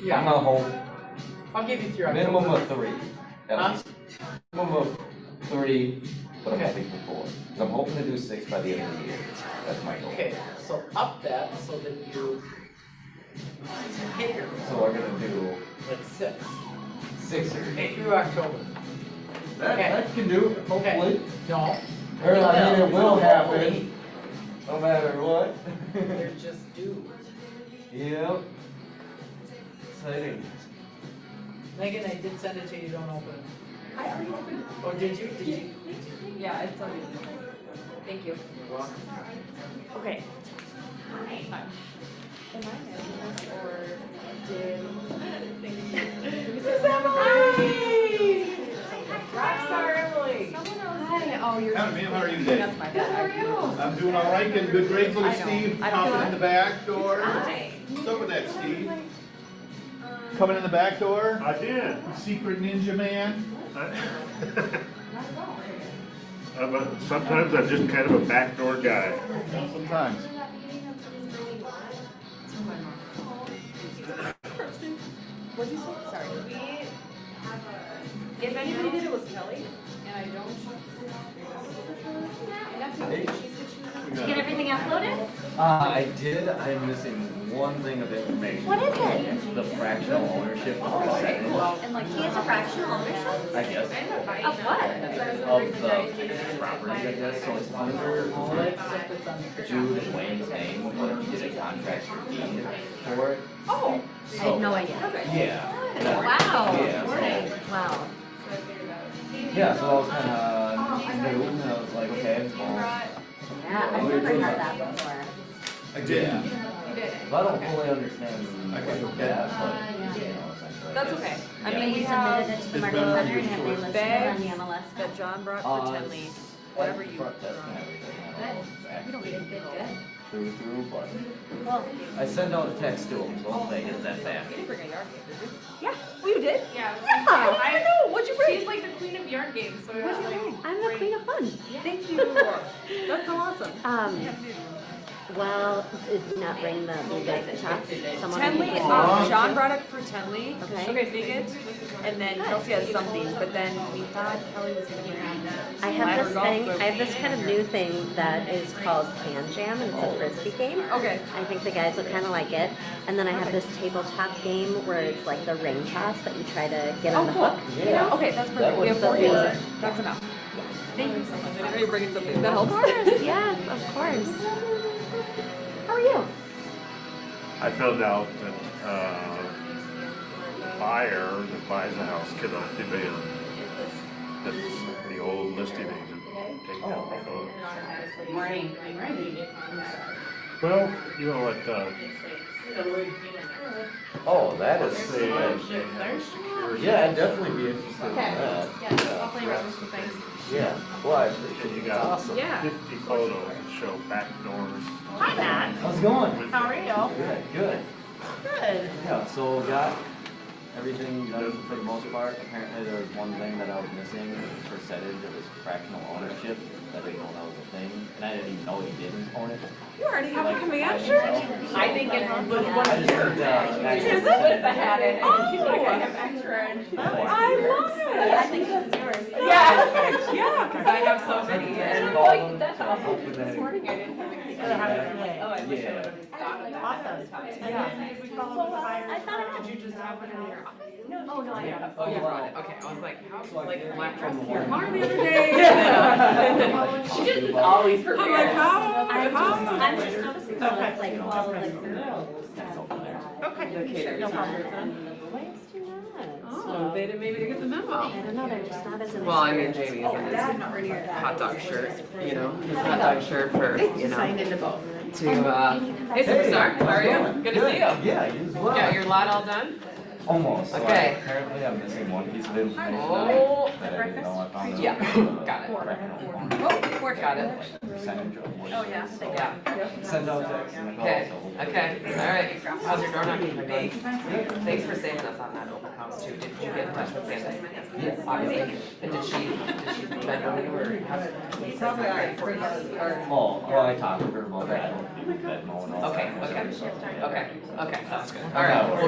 Yeah. I'm gonna hold. I'll give you through Minimum October. of 3. At Huh? least. Minimum of 3, but I'm Okay. hoping for 4. 'Cause I'm hoping to do 6 by the end of the year. That's my goal. Okay, so up that so that you hit your So we're gonna do like 6. 6 or 8. Through October. That can do it, hopefully. No. Or I mean, it will happen. Hopefully. No matter what. They're just due. Yep. Exciting. Megan, I did send it to you, don't open it. I already opened it. Oh, did you? Did you? Yeah, it's on. Thank you. You're welcome. Okay. Hi. Am I missing this or did? Rockstar Emily. Someone else. Hi. Oh, you're. Hi, ma'am. How are you today? That's my bad. How are you? I'm doing all right. Getting good grades, little I know. Steve. I don't Popping know. in the back door. Hi. What's up with that, Steve? Coming in the back door. I did. Secret ninja man. Sometimes I'm just kind of a backdoor guy. Sometimes. What'd you say? Sorry. If anybody did it was Kelly, and I don't. Hey. Did you get everything uploaded? I did. I'm missing one thing of information. What is it? The fractional ownership percentage. And like, he has a fractional ownership? I guess. Of what? Of the property, I guess. So it's under Jude and Wayne's name, but he did a contract for deed for it. Oh, I had no idea. Yeah. Wow. Yeah. Wow. Yeah, so I was kind of new, and I was like, okay, well, Yeah, I've never heard that before. I did. yeah. So I don't fully understand that, but, you know, essentially. That's okay. I Yeah. mean, we You have submitted it to the It's market been center and have they reviewed. listed it on bags the MLS? that John brought for Tenley. It's Whatever at you. front desk and everything. I don't know We don't exactly need it. Good. through, but Well, I sent out a text to him, so hopefully he gets that back. You didn't bring a yard game, did you? yeah. Oh, you did? Yeah. Yeah. I know. What'd you bring? She's like the queen of yard games, so What'd you like, bring? I'm the queen of fun. Thank you. That's so awesome. Well, did you not bring the big chops? Someone Tenley, did. John brought it for Tenley. Okay. Take it. And then Kelsey has something, but then we thought Kelly was gonna bring I have this thing, I have this kind of new thing that is called Fan Jam, and it's a frisbee game. Okay. I think the guys will kind of like it. And then I have this tabletop game where it's like the ring toss that you try to get on the hook. You know? Okay, that's That perfect. We have was 4 the- games. That's enough. Thank you so much. I know you're bringing something that Of helps. course, yes, of course. How are you? I found out that buyer that buys a house cannot demand that the old listing agent take down the photo. Morning. Well, you know what, Oh, that is say, sick. security. Yeah, I'd definitely be interested in that. I'll play around with some things. Yeah, well, I appreciate You it. got Awesome. Yeah. 50 photos that show back doors. Hi, Matt. How's it going? How are you? Good, good. Good. Yeah, so got everything done for the most part. Apparently there was one thing that I was missing, the percentage of his fractional ownership. I didn't know that was a thing, and I didn't even know he didn't own it. You already have a Like, command by shirt? himself. I think it was one I of just need, Is it? With the hat in it. Oh. She's like, I have extra. And she's like, I love it. I think this is yours. Yeah. Yeah, because I have so many. And I'm like, that's awesome. Just this morning I didn't have anything. Oh, I wish I would have thought of that. Awesome. Yeah. I thought I Did you just have one in your office? Oh, no, I don't. Oh, you brought it. Okay, I was like, how, like, left From your the car one- the other day. She just always prepared. I'm like, how? I'm just noticing, so it's like all of the girls. Okay. No problem. Why is she not? Oh, they didn't maybe get the memo. I don't know, they're just not as in. Well, I mean, Jamie is in his hot dog shirt, you know, his hot dog shirt for, you know, hey superstar, how are you? Good to see you. Yeah, you as well. Got your lot all done? Almost. So Okay. apparently I'm missing one piece of information Oh. that I didn't know I found out. Yeah, got it. Got it. Percentage of what. Oh, yeah. Yeah. Send out text and call. Okay, okay, all right. How's your door knocking been? Thanks for saving us on that open house too. Did you get in touch with Candace? Yes. Obviously. And did she bend over you or have? Oh, well, I talked to her about that. I don't think that mowing all Okay, that. okay, So, yeah. okay, that's good. All right, well,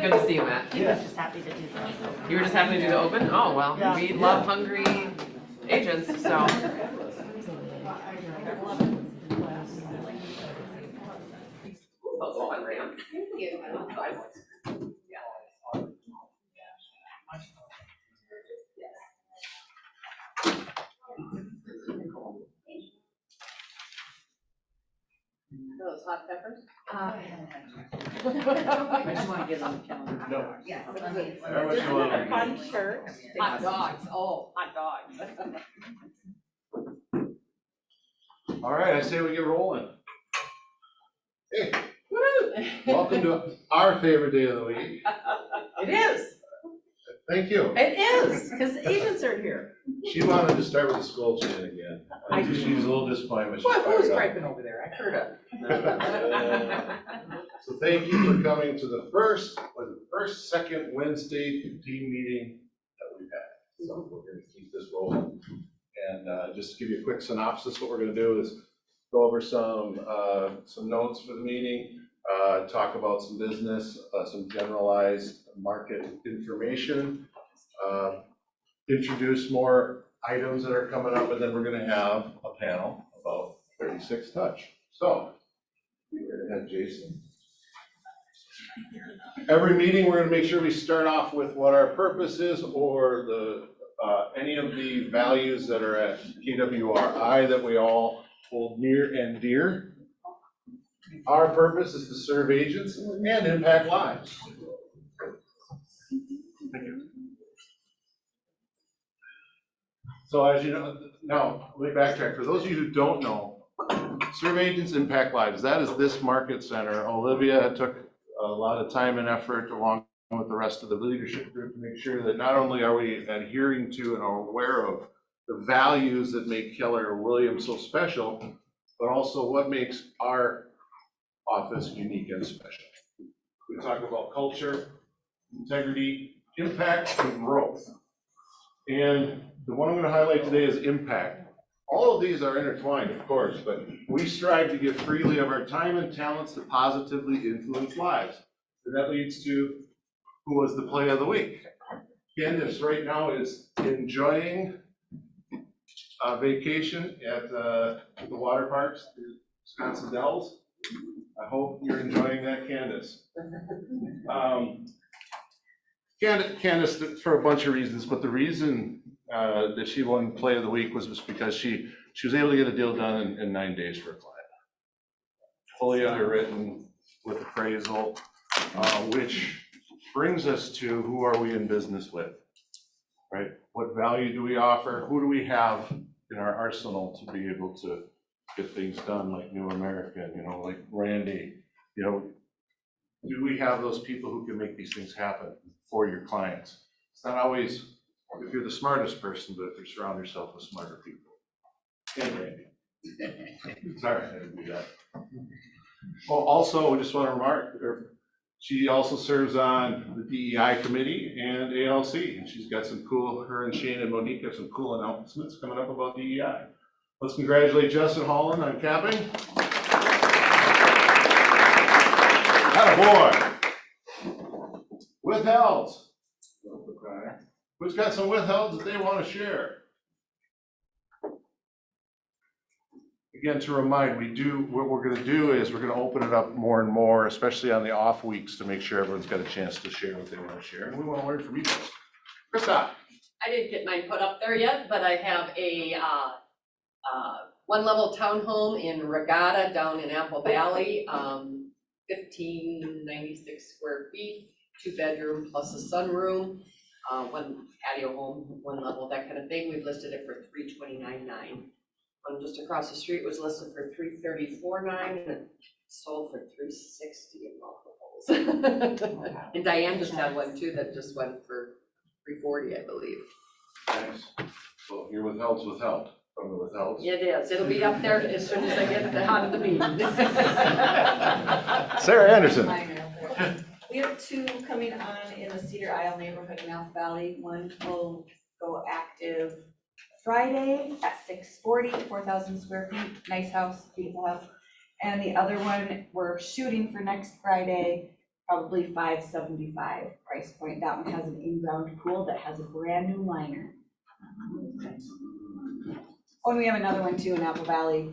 good to see you, Matt. Yeah. Just happy to do that. You were just happy to do the open? Oh, well, we love hungry agents, so. Those hot peppers? I just wanna get on the calendar. No. Yeah. Very much you want. Fun shirt. Hot dogs, oh, hot dogs. All right, I say we get rolling. Hey, welcome to our favorite day of the week. It is, Thank you. it is, because agents are here. She wanted to start with the skull chain again. She's a little disappointed, but she's Well, who's fired up. griping over there? I heard it. So thank you for coming to the first, second Wednesday team meeting that we've had. So we're gonna keep this rolling. And just to give you a quick synopsis, what we're gonna do is go over some notes for the meeting, talk about some business, some generalized market information, introduce more items that are coming up, and then we're gonna have a panel about 36 Touch. So, go ahead, Jason. Every meeting, we're gonna make sure we start off with what our purpose is, or the any of the values that are at KWRI that we all hold near and dear. Our purpose is to serve agents and impact lives. Thank you. So as you know, now, let me backtrack. For those of you who don't know, serve agents, impact lives. That is this market center. Olivia took a lot of time and effort along with the rest of the leadership group to make sure that not only are we adhering to and are aware of the values that make Keller Williams so special, but also what makes our office unique and special. We talk about culture, integrity, impact, and growth. And the one I'm going to highlight today is impact. All of these are intertwined, of course, but we strive to give freely of our time and talents to positively influence lives. And that leads to who was the play of the week. Candace right now is enjoying a vacation at the water parks, the Wisconsin Dells. I hope you're enjoying that, Candace. Candace, for a bunch of reasons, but the reason that she won play of the week was just because she was able to get a deal done in 9 days for a client. Fully underwritten with appraisal, which brings us to who are we in business with, right? What value do we offer? Who do we have in our arsenal to be able to get things done, like New American, like Randy, do we have those people who can make these things happen for your clients? It's not always if you're the smartest person, but if you surround yourself with smarter people. And Randy. Sorry, I didn't do that. Well, also, we just want to remark, she also serves on the DEI committee and ALC, and she's got some cool, her and Shane and Monique have some cool announcements coming up about DEI. Let's congratulate Justin Holland on capping. Attaboy. Withheld. Who's got some withhelds that they want to share? Again, to remind, what we're going to do is we're going to open it up more and more, especially on the off weeks, to make sure everyone's got a chance to share what they want to share. And we want to learn from you guys. Krista. I didn't get mine put up there yet, but I have a one-level townhome in Regatta down in Apple Valley, 1596 square feet, 2-bedroom plus a sunroom, one patio home, one level, that kind of thing. We've listed it for $329,900. One just across the street was listed for $334,900 and it sold for $360,000 in multiple And Diane just had one too that just went for $340, I believe. Thanks. Well, your withheld's withheld, from the withheld. It is, it'll be up there as soon as I get out of the meeting. Sarah Anderson. We have 2 coming on in the Cedar Isle neighborhood in Mouth Valley. One will go active Friday at 640, 4,000 square feet, nice house, beautiful house. And the other one, we're shooting for next Friday, probably 575 price point. That one has an in-ground pool that has a brand new liner. Oh, and we have another one too in Apple Valley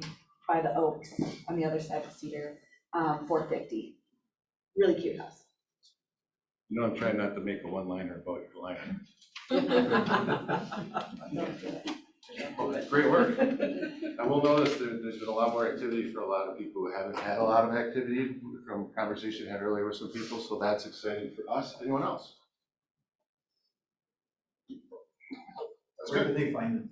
by the Oaks on the other side of Cedar, 450. Really cute house. You know, I'm trying not to make a one-liner about your liner. Great work. I will notice there's been a lot more activity for a lot of people who haven't had a lot of activity from conversation I had earlier with some people, so that's exciting for us. Anyone else? That's Where good. can they find it?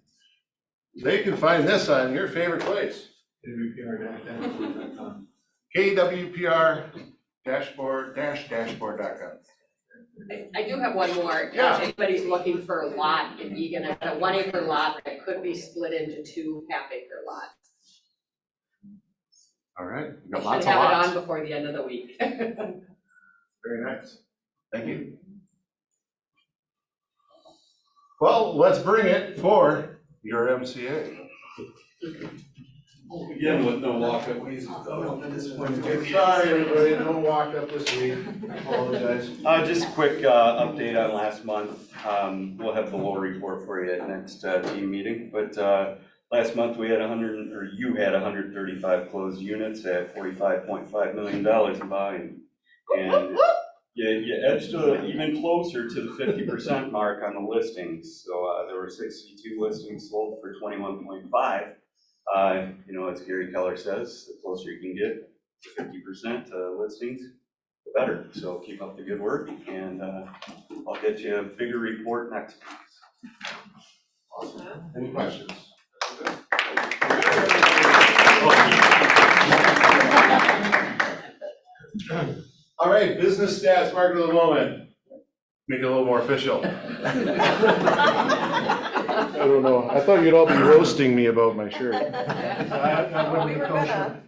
They can find this on your favorite place. KWPR.com. KWPR-dashboard.com. I do have one more. Yeah. If anybody's looking for a lot in Egan, I've got a 1 acre lot that could be split into 2 half-acre lots. All right, we got I lots should of have it lots. on before the end of the week. Very nice. Thank you. Well, let's bring it for your MCA. Again, with no walk-up. Sorry, everybody, no walk up this week. Apologize. Just a quick update on last month. We'll have the low report for you at next team meeting. But last month we had you had 135 closed units at $45.5 million in volume. And you edged even closer to the 50% mark on the listings. So there were 62 listings sold for 21.5. You know, as Gary Keller says, the closer you can get to 50% listings, the better. So keep up the good work, and I'll get you a bigger report next month. Awesome. Any questions? All right, business stats, market of the moment. Make it a little more official. I don't know. I thought you'd all be roasting me about my shirt. We were gonna.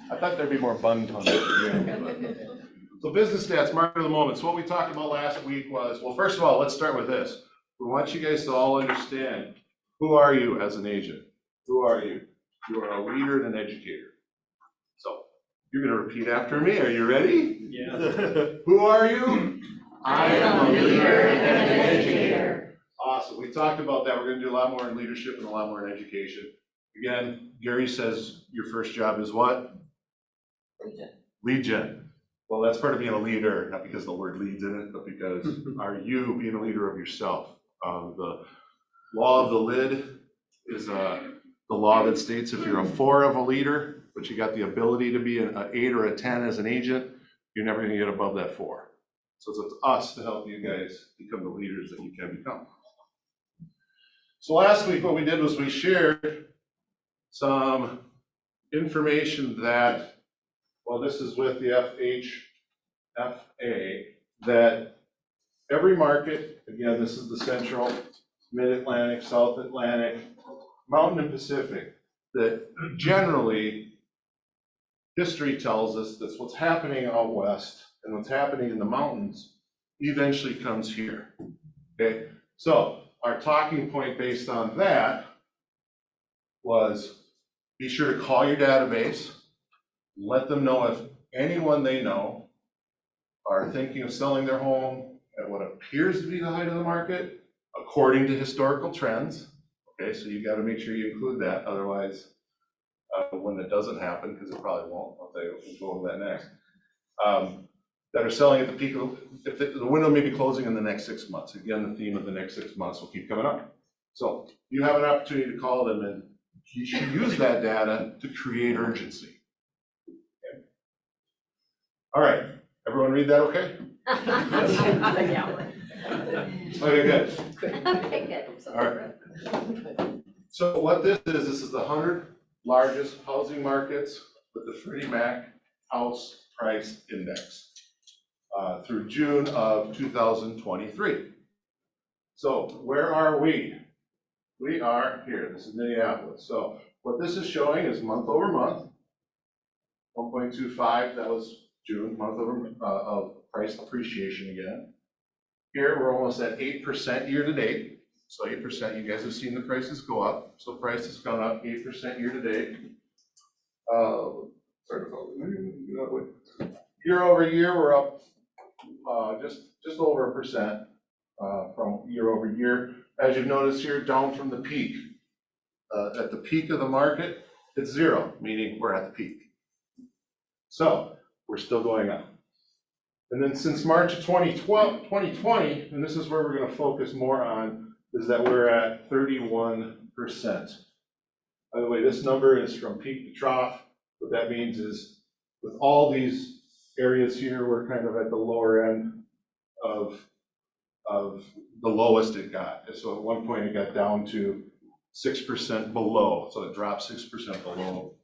I thought there'd be more bun tone. So business stats, market of the moment. So what we talked about last week was, well, first of all, let's start with this. We want you guys to all understand, who are you as an agent? Who are you? You are a leader and an educator. So you're gonna repeat after me. Are you ready? Yeah. Who are you? I am a leader and an educator. Awesome. We talked about that. We're gonna do a lot more in leadership and a lot more in education. Again, Gary says your first job is what? Lead gen. Well, that's part of being a leader, not because the word leads in it, but because are you being a leader of yourself? The law of the lid is the law that states if you're a 4 of a leader, but you got the ability to be an 8 or a 10 as an agent, you're never gonna get above that 4. So it's up to us to help you guys become the leaders that you can become. So last week, what we did was we shared some information that, well, this is with the FHFA, that every market, again, this is the Central, Mid-Atlantic, South Atlantic, Mountain and Pacific, that generally history tells us that what's happening out west and what's happening in the mountains eventually comes here. Okay, so our talking point based on that was, be sure to call your database, let them know if anyone they know are thinking of selling their home at what appears to be the height of the market according to historical trends. Okay, so you got to make sure you include that, otherwise when it doesn't happen, because it probably won't, I'll tell you, we'll go over that next, that are selling at the peak of, if the window may be closing in the next 6 months. Again, the theme of the next 6 months will keep coming up. So you have an opportunity to call them, and you should use that data to create urgency. Okay. All right, everyone read that okay? Yeah. Okay, good. Okay, good. All right. So what this is the 100 largest housing markets with the Freddie Mac House Price Index through June of 2023. So where are we? We are here. This is Minneapolis. So what this is showing is month over month, 1.25. That was June, month over of price appreciation again. Here we're almost at 8% year to date. So 8%, you guys have seen the prices go up. So price has gone up 8% year to date. Year over year, we're up just over 1% from year over year. As you've noticed here, down from the peak. At the peak of the market, it's 0, meaning we're at the peak. So we're still going up. And then since March of 2020, and this is where we're going to focus more on, is that we're at 31%. By the way, this number is from peak to trough. What that means is with all these areas here, we're kind of at the lower end of the lowest it got. So at one point it got down to 6% below. So it dropped 6% below.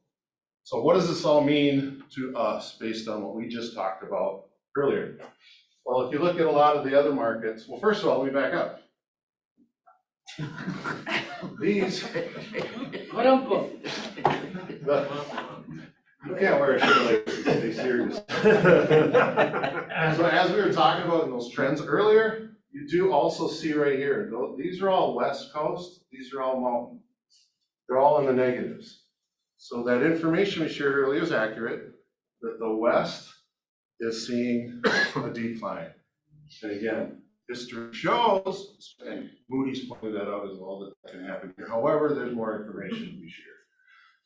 So what does this all mean to us based on what we just talked about earlier? Well, if you look at a lot of the other markets, well, first of all, let me back up. These, you can't wear a shirt like this and stay serious. So as we were talking about in those trends earlier, you do also see right here, these are all West Coast, these are all mountain. They're all in the negatives. So that information we shared earlier is accurate, that the West is seeing a decline. And again, history shows, and Moody's pointed that out as well, that can happen here. However, there's more information to be shared.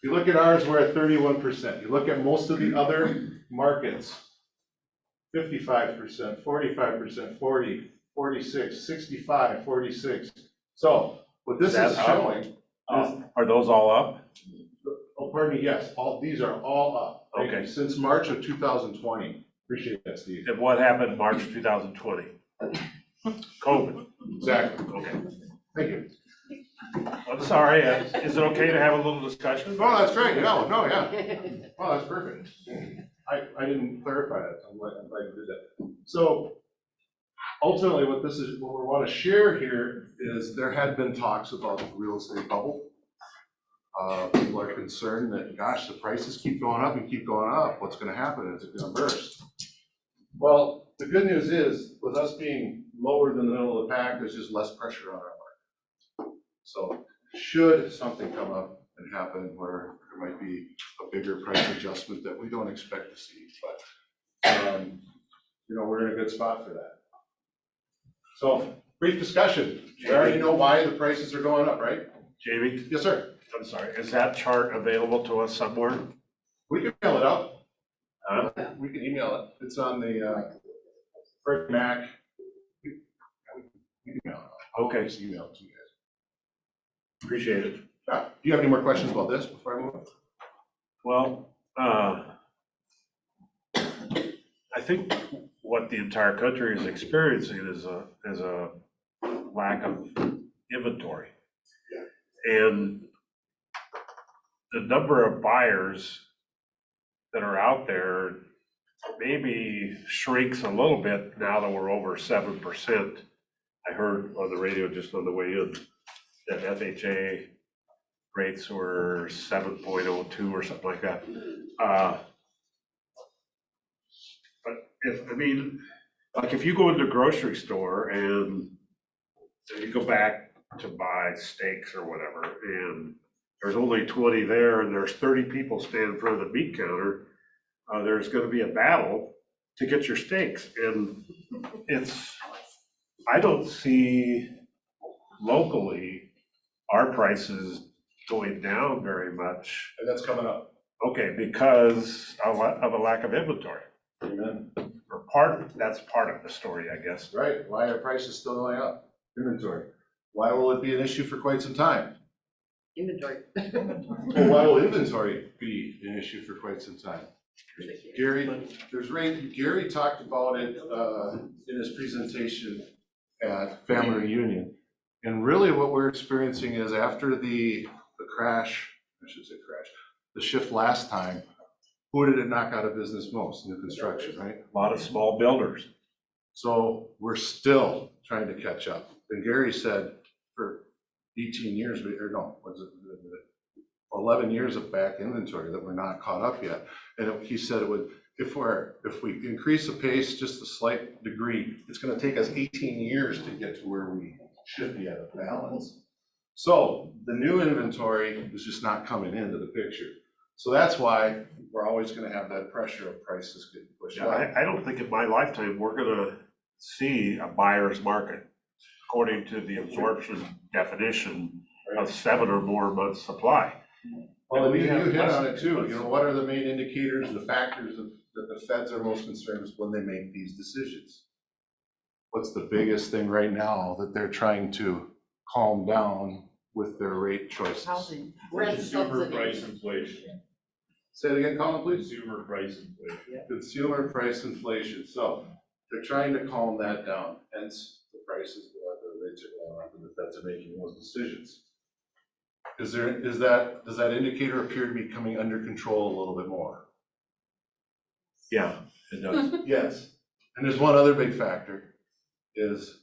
If you look at ours, we're at 31%. You look at most of the other markets, 55%, 45%, 40, 46, 65, 46. So what this is showing, are those all up? oh, pardon me, yes, these are all up. Okay. Since March of 2020. Appreciate that, Steve. And what happened in March 2020? COVID. Exactly. Okay. Thank you. I'm sorry, is it okay to have a little discussion? Oh, that's great. No, yeah. Oh, that's perfect. I didn't clarify that. I'm glad you did that. So ultimately, what we want to share here is there had been talks about the real estate bubble. People are concerned that, gosh, the prices keep going up and keep going up. What's going to happen? Is it going to burst? Well, the good news is, with us being lower than the middle of the pack, there's just less pressure on our market. So should something come up and happen where there might be a bigger price adjustment that we don't expect to see, but we're in a good spot for that. So brief discussion. You already know why the prices are going up, right? Jamie? Yes, sir. I'm sorry, is that chart available to us somewhere? We can mail it out. We can email it. It's on the Freddie Mac. We can email it out. Okay. Just email it to you guys. Appreciate it. Do you have any more questions about this before I move on? Well, I think what the entire country is experiencing is a lack of inventory. And the number of buyers that are out there maybe shrinks a little bit now that we're over 7%. I heard on the radio just on the way in that FHA rates were 7.02 or something like that. But if you go into a grocery store and you go back to buy steaks or whatever, and there's only 20 there, and there's 30 people standing in front of the meat counter, there's going to be a battle to get your steaks. And I don't see locally our prices going down very much. And that's coming up. Okay, because of a lack of inventory. Amen. That's part of the story, I guess. Right. Why are prices still going up? Inventory. Why will it be an issue for quite some time? Inventory. Well, why will inventory be an issue for quite some time? Gary talked about it in his presentation at Family Reunion. And really what we're experiencing is after the crash, I should say crash, the shift last time, who did it knock out of business most? New construction, right? A lot of small builders. So we're still trying to catch up. And Gary said for 18 years, or no, was it 11 years of back inventory that we're not caught up yet. And he said it would, if we increase the pace just a slight degree, it's gonna take us 18 years to get to where we should be at a balance. So the new inventory is just not coming into the picture. So that's why we're always gonna have that pressure of prices getting pushed Yeah, up. I don't think in my lifetime, we're gonna see a buyer's market according to the absorption definition of 7 or more months supply. Well, you hit on it too. You know, what are the main indicators, the factors that the feds are most concerned with when they make these decisions? What's the biggest thing right now that they're trying to calm down with their rate choices? Housing. Consumer price inflation. Say it again, Colin, please. Consumer price inflation. Consumer price inflation. So they're trying to calm that down. Hence, the prices go up, the rates are going up, and the feds are making those decisions. Does that indicator appear to be coming under control a little bit more? Yeah, it does. Yes. And there's one other big factor is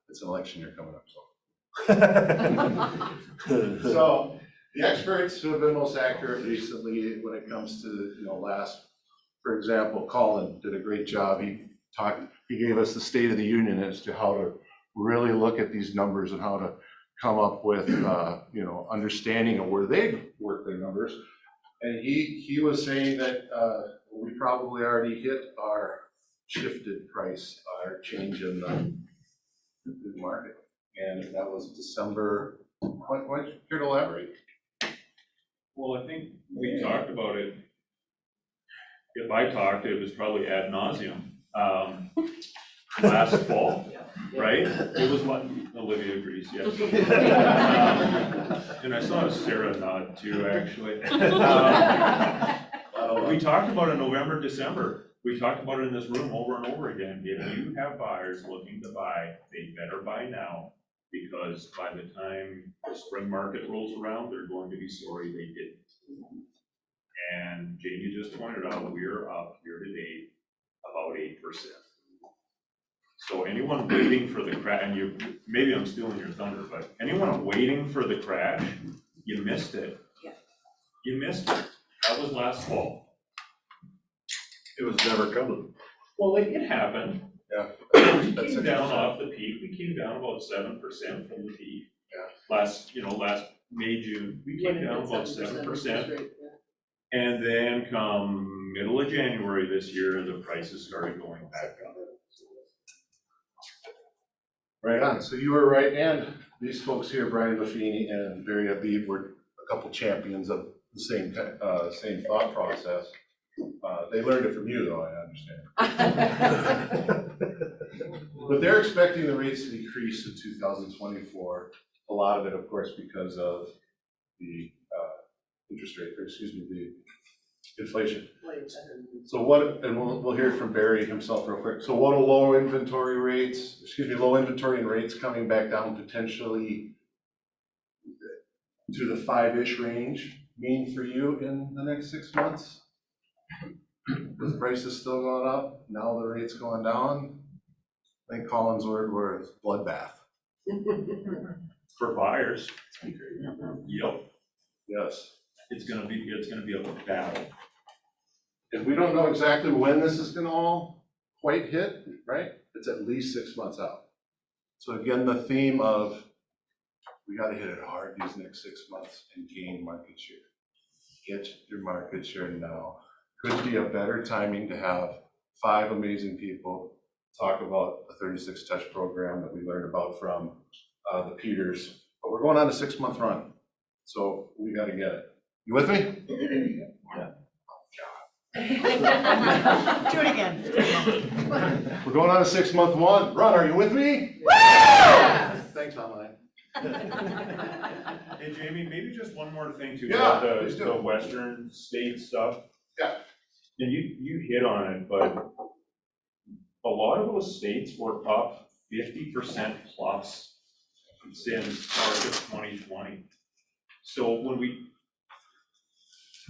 it's an election year coming up. So the experts who have been most accurate recently when it comes to, for example, Colin did a great job. He gave us the State of the Union as to how to really look at these numbers and how to come up with, understanding of where they work their numbers. And he was saying that we probably already hit our shifted price, our change in the market. And that was December. Why don't you care to elaborate? Well, I think we talked about it. If I talked, it was probably ad nauseum. Last fall, right? It was what Olivia agrees, yes. And I saw Sarah nod too, actually. We talked about it November, December. We talked about it in this room over and over again. If you have buyers looking to buy, they better buy now, because by the time the spring market rolls around, they're going to be sorry they didn't. And Jamie just pointed out, we're up year to date about 8%. So anyone waiting for the crash, and maybe I'm stealing your thunder, but anyone waiting for the crash, you missed it. Yeah. You missed it. That was last fall. It was never coming. Well, it happened. Yeah. We came down off the peak. We came down about 7% from the peak. Yeah. Last May, June, we came down about 7%. And then come middle of January this year, the prices started going back up. Right on. So you were right, and these folks here, Brian Buffini and Barry Habib, were a couple champions of the same thought process. They learned it from you, though, I understand. But they're expecting the rates to decrease in 2024. A lot of it, of course, because of the interest rate, or excuse me, the inflation. So and we'll hear from Barry himself real quick. So what do low inventory and rates coming back down potentially to the 5-ish range mean for you in the next 6 months? With prices still going up, now the rate's going down. I think Colin's word was bloodbath. For buyers. Yep. Yes. It's gonna be a battle. If we don't know exactly when this is gonna all quite hit, right? It's at least 6 months out. So again, the theme of we gotta hit it hard these next 6 months and gain market share. Get your market share now. Could be a better timing to have 5 amazing people talk about the 36 Touch program that we learned about from the Peters. But we're going on a 6-month run, so we gotta get it. You with me? Do it again. We're going on a 6-month run. Are you with me? Thanks, online. Hey, Jamie, maybe just one more thing too, Yeah, about please do. the western state stuff. Yeah. And you hit on it, but a lot of those states were up 50% plus since March of 2020. So when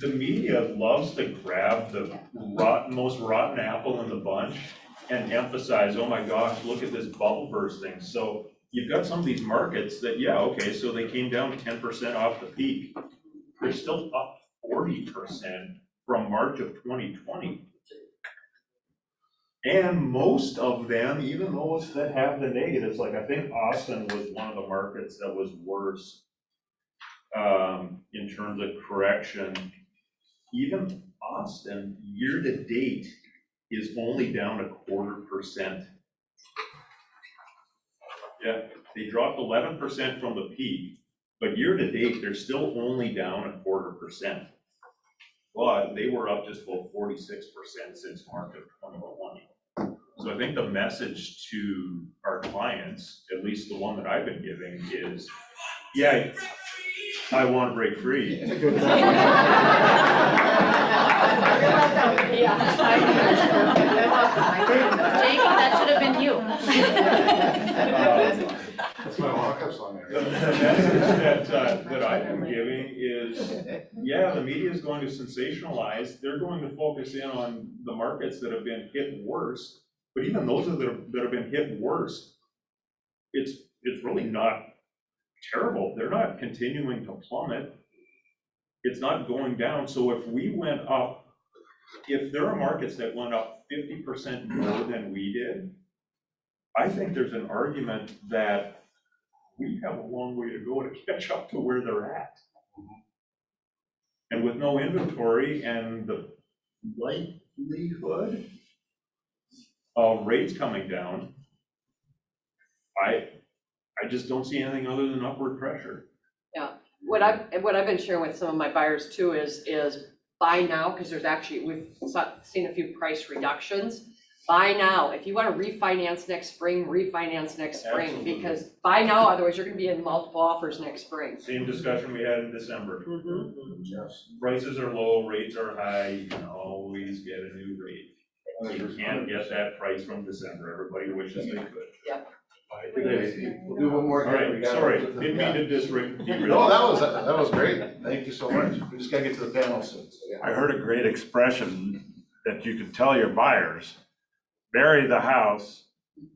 the media loves to grab the most rotten apple in the bunch and emphasize, oh my gosh, look at this bubble bursting. So you've got some of these markets that, yeah, okay, so they came down 10% off the peak. They're still up 40% from March of 2020. And most of them, even those that have the negatives, like I think Austin was one of the markets that was worse in terms of correction. Even Austin, year to date, is only down 0.25%. Yeah, they dropped 11% from the peak, but year to date, they're still only down 0.25%. But they were up just about 46% since March of 2020. So I think the message to our clients, at least the one that I've been giving, is, yeah, I want to break free. Jacob, that should have been you. That's my walk-up song. The message that I've been giving is, yeah, the media is going to sensationalize. They're going to focus in on the markets that have been hit worse. But even those that have been hit worse, it's really not terrible. They're not continuing to plummet. It's not going down. So if we went up, if there are markets that went up 50% more than we did, I think there's an argument that we have a long way to go to catch up to where they're at. And with no inventory and the likelihood of rates coming down, I just don't see anything other than upward pressure. Yeah, what I've been sharing with some of my buyers too is buy now, because we've seen a few price reductions. Buy now. If you want to refinance next spring, refinance next spring. Absolutely. Because buy now, otherwise you're going to be in multiple offers next spring. Same discussion we had in December. Yes. Prices are low, rates are high, you can always get a new rate. You can't get that price from December. Everybody wishes they could. Yep. We'll do one more. All right, sorry, didn't mean to derail. No, that was great. Thank you so much. We just gotta get to the panel soon. So, yeah. I heard a great expression that you could tell your buyers, marry the house,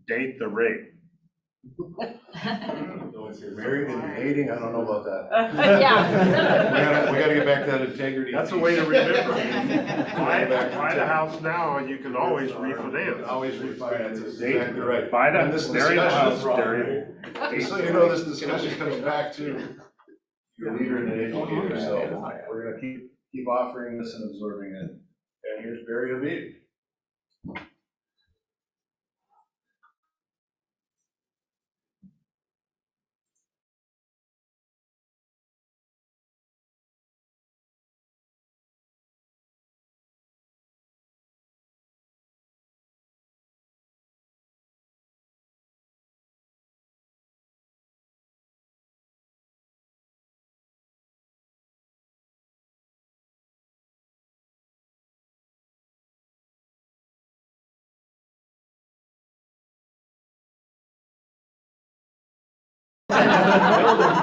date the rate. If you're married and you're dating, I don't know about that. Yeah. We gotta get back to that integrity. That's a way to remember. Buy the house now and you can always refinance. Always refinance, that's exactly right. Buy the, And this marry the house, discussion- marry. So you know, this discussion comes back to your leader and an educator, so we're gonna keep offering this and absorbing it. And here's Barry Aviv.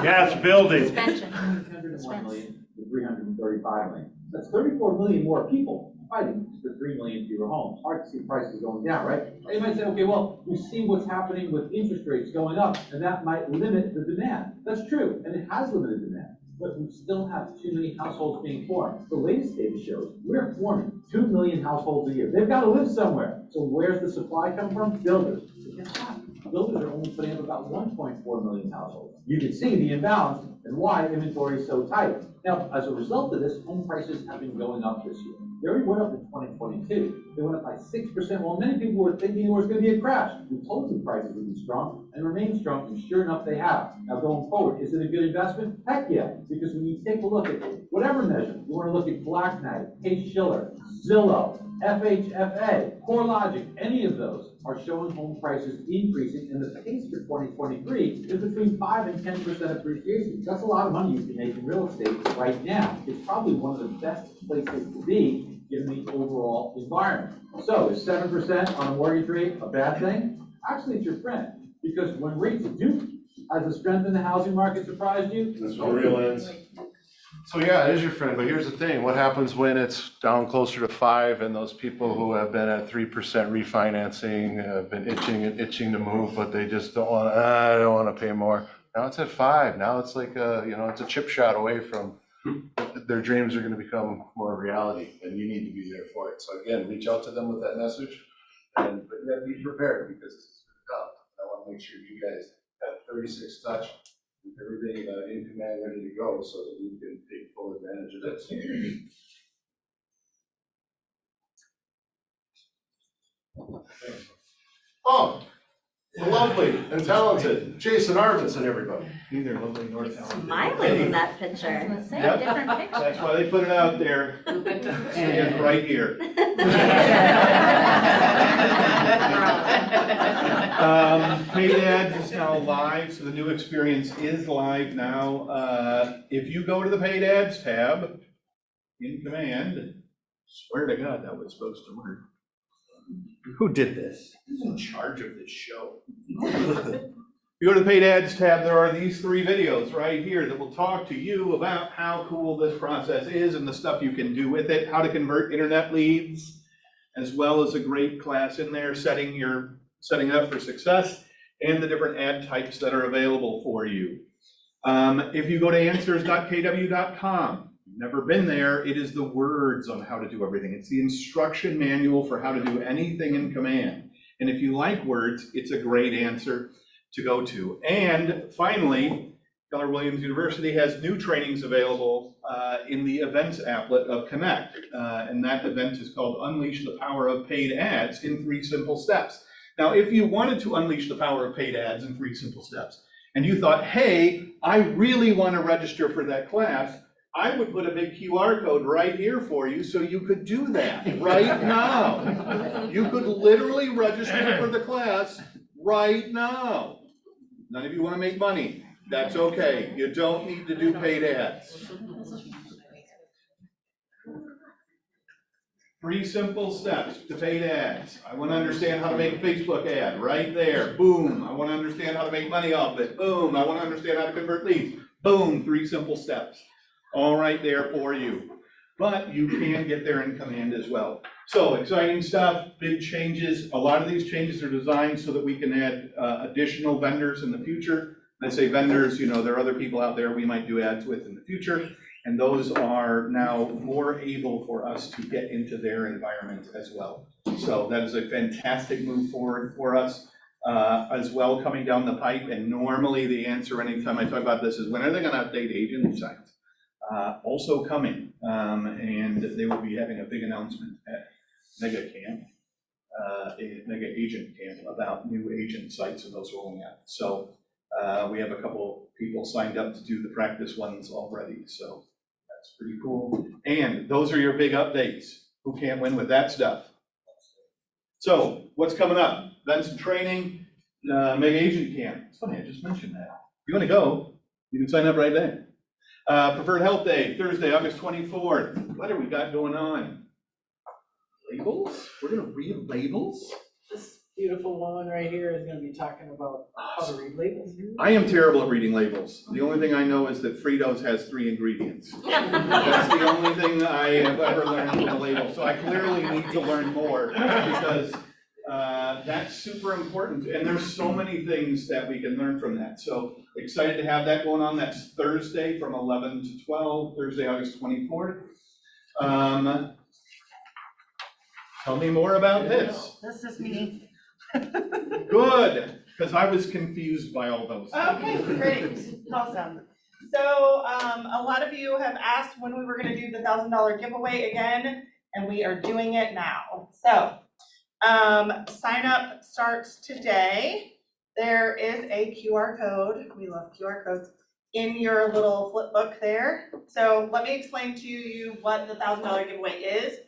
Yes, building. Suspension. 101 million to 335 million. That's 34 million more people fighting for 3 million fewer homes. Hard to see prices going down, right? And you might say, okay, well, we see what's happening with interest rates going up, and that might limit the demand. That's true, and it has limited demand. But we still have too many households being formed. The latest data shows we're forming 2 million households a year. They've got to live somewhere. So where's the supply come from? Builders. Builders are only putting up about 1.4 million households. You can see the imbalance and why inventory is so tight. Now, as a result of this, home prices have been going up this year. They already went up in 2022. They went up by 6%. Well, many people were thinking there was going to be a crash. We told you prices would be strong and remain strong, and sure enough, they have. Now, going forward, is it a good investment? Heck yeah, because when you take a look at whatever measure, you want to look at Black Knight, Case-Shiller, Zillow, FHFA, CoreLogic, any of those are showing home prices increasing, and the pace for 2023 is between 5 and 10% appreciation. That's a lot of money you can make in real estate right now. It's probably one of the best places to be given the overall environment. So is 7% on a mortgage rate a bad thing? Actually, it's your friend, because when rates do, has the strength in the housing market surprised you? That's where real ends. So yeah, it is your friend, but here's the thing, what happens when it's down closer to 5 and those people who have been at 3% refinancing have been itching to move, but they just don't want, I don't want to pay more. Now it's at 5, now it's like it's a chip shot away from, their dreams are going to become more reality, and you need to be there for it. So again, reach out to them with that message, but you gotta be prepared because this is going to come. I want to make sure you guys have 36 touch, with everything in command ready to go so that we can take full advantage of this. Oh, the lovely and talented Jason Arvidsson, everybody. Neither lovely nor talented. Smiling in that picture. Yep. That's why they put it out there. And right here. Paid ads is now live, so the new experience is live now. If you go to the paid ads tab in command, swear to God that was supposed to work. Who did this? Who's in charge of this show? You go to the paid ads tab, there are these 3 videos right here that will talk to you about how cool this process is and the stuff you can do with it, how to convert internet leads, as well as a great class in there setting it up for success and the different ad types that are available for you. If you go to answers.kw.com, never been there, it is the words on how to do everything. It's the instruction manual for how to do anything in command. And if you like words, it's a great answer to go to. And finally, Keller Williams University has new trainings available in the events applet of Connect. And that event is called Unleash the Power of Paid Ads in 3 Simple Steps. Now, if you wanted to unleash the power of paid ads in 3 simple steps, and you thought, hey, I really want to register for that class, I would put a big QR code right here for you so you could do that right now. You could literally register for the class right now. None of you want to make money. That's okay. You don't need to do paid ads. 3 simple steps to paid ads. I want to understand how to make a Facebook ad right there. Boom. I want to understand how to make money off it. Boom. I want to understand how to convert leads. Boom. 3 simple steps. All right there for you. But you can get there in command as well. So exciting stuff, big changes. A lot of these changes are designed so that we can add additional vendors in the future. When I say vendors, there are other people out there we might do ads with in the future. And those are now more able for us to get into their environment as well. So that is a fantastic move forward for us as well coming down the pipe. And normally the answer anytime I talk about this is, when are they going to update agent sites? Also coming, and they will be having a big announcement at Mega Camp, Mega Agent Camp, about new agent sites and those rolling out. So we have a couple people signed up to do the practice ones already, so that's pretty cool. And those are your big updates. Who can't win with that stuff? So what's coming up? Events and training, Mega Agent Camp. It's funny, I just mentioned that. If you want to go, you can sign up right there. Preferred Health Day, Thursday, August 24th. What do we got going on? Labels? We're going to read labels? This beautiful woman right here is gonna be talking about how to read labels. I am terrible at reading labels. The only thing I know is that Fritos has 3 ingredients. That's the only thing I have ever learned from a label. So I clearly need to learn more because that's super important. And there's so many things that we can learn from that. So excited to have that going on. That's Thursday from 11 to 12, Thursday, August 24th. Tell me more about this. This is me. Good, because I was confused by all those things. Okay, great, awesome. So a lot of you have asked when we were gonna do the $1,000 giveaway again, and we are doing it now. So sign up starts today. There is a QR code, we love QR codes, in your little flip book there. So let me explain to you what the $1,000 giveaway is.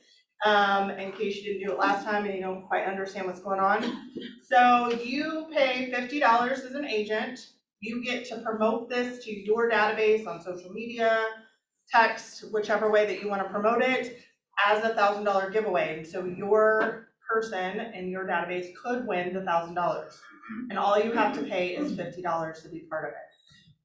In case you didn't do it last time and you don't quite understand what's going on. So you pay $50 as an agent. You get to promote this to your database on social media, text, whichever way that you want to promote it, as a $1,000 giveaway. And so your person in your database could win the $1,000. And all you have to pay is $50 to be part of it.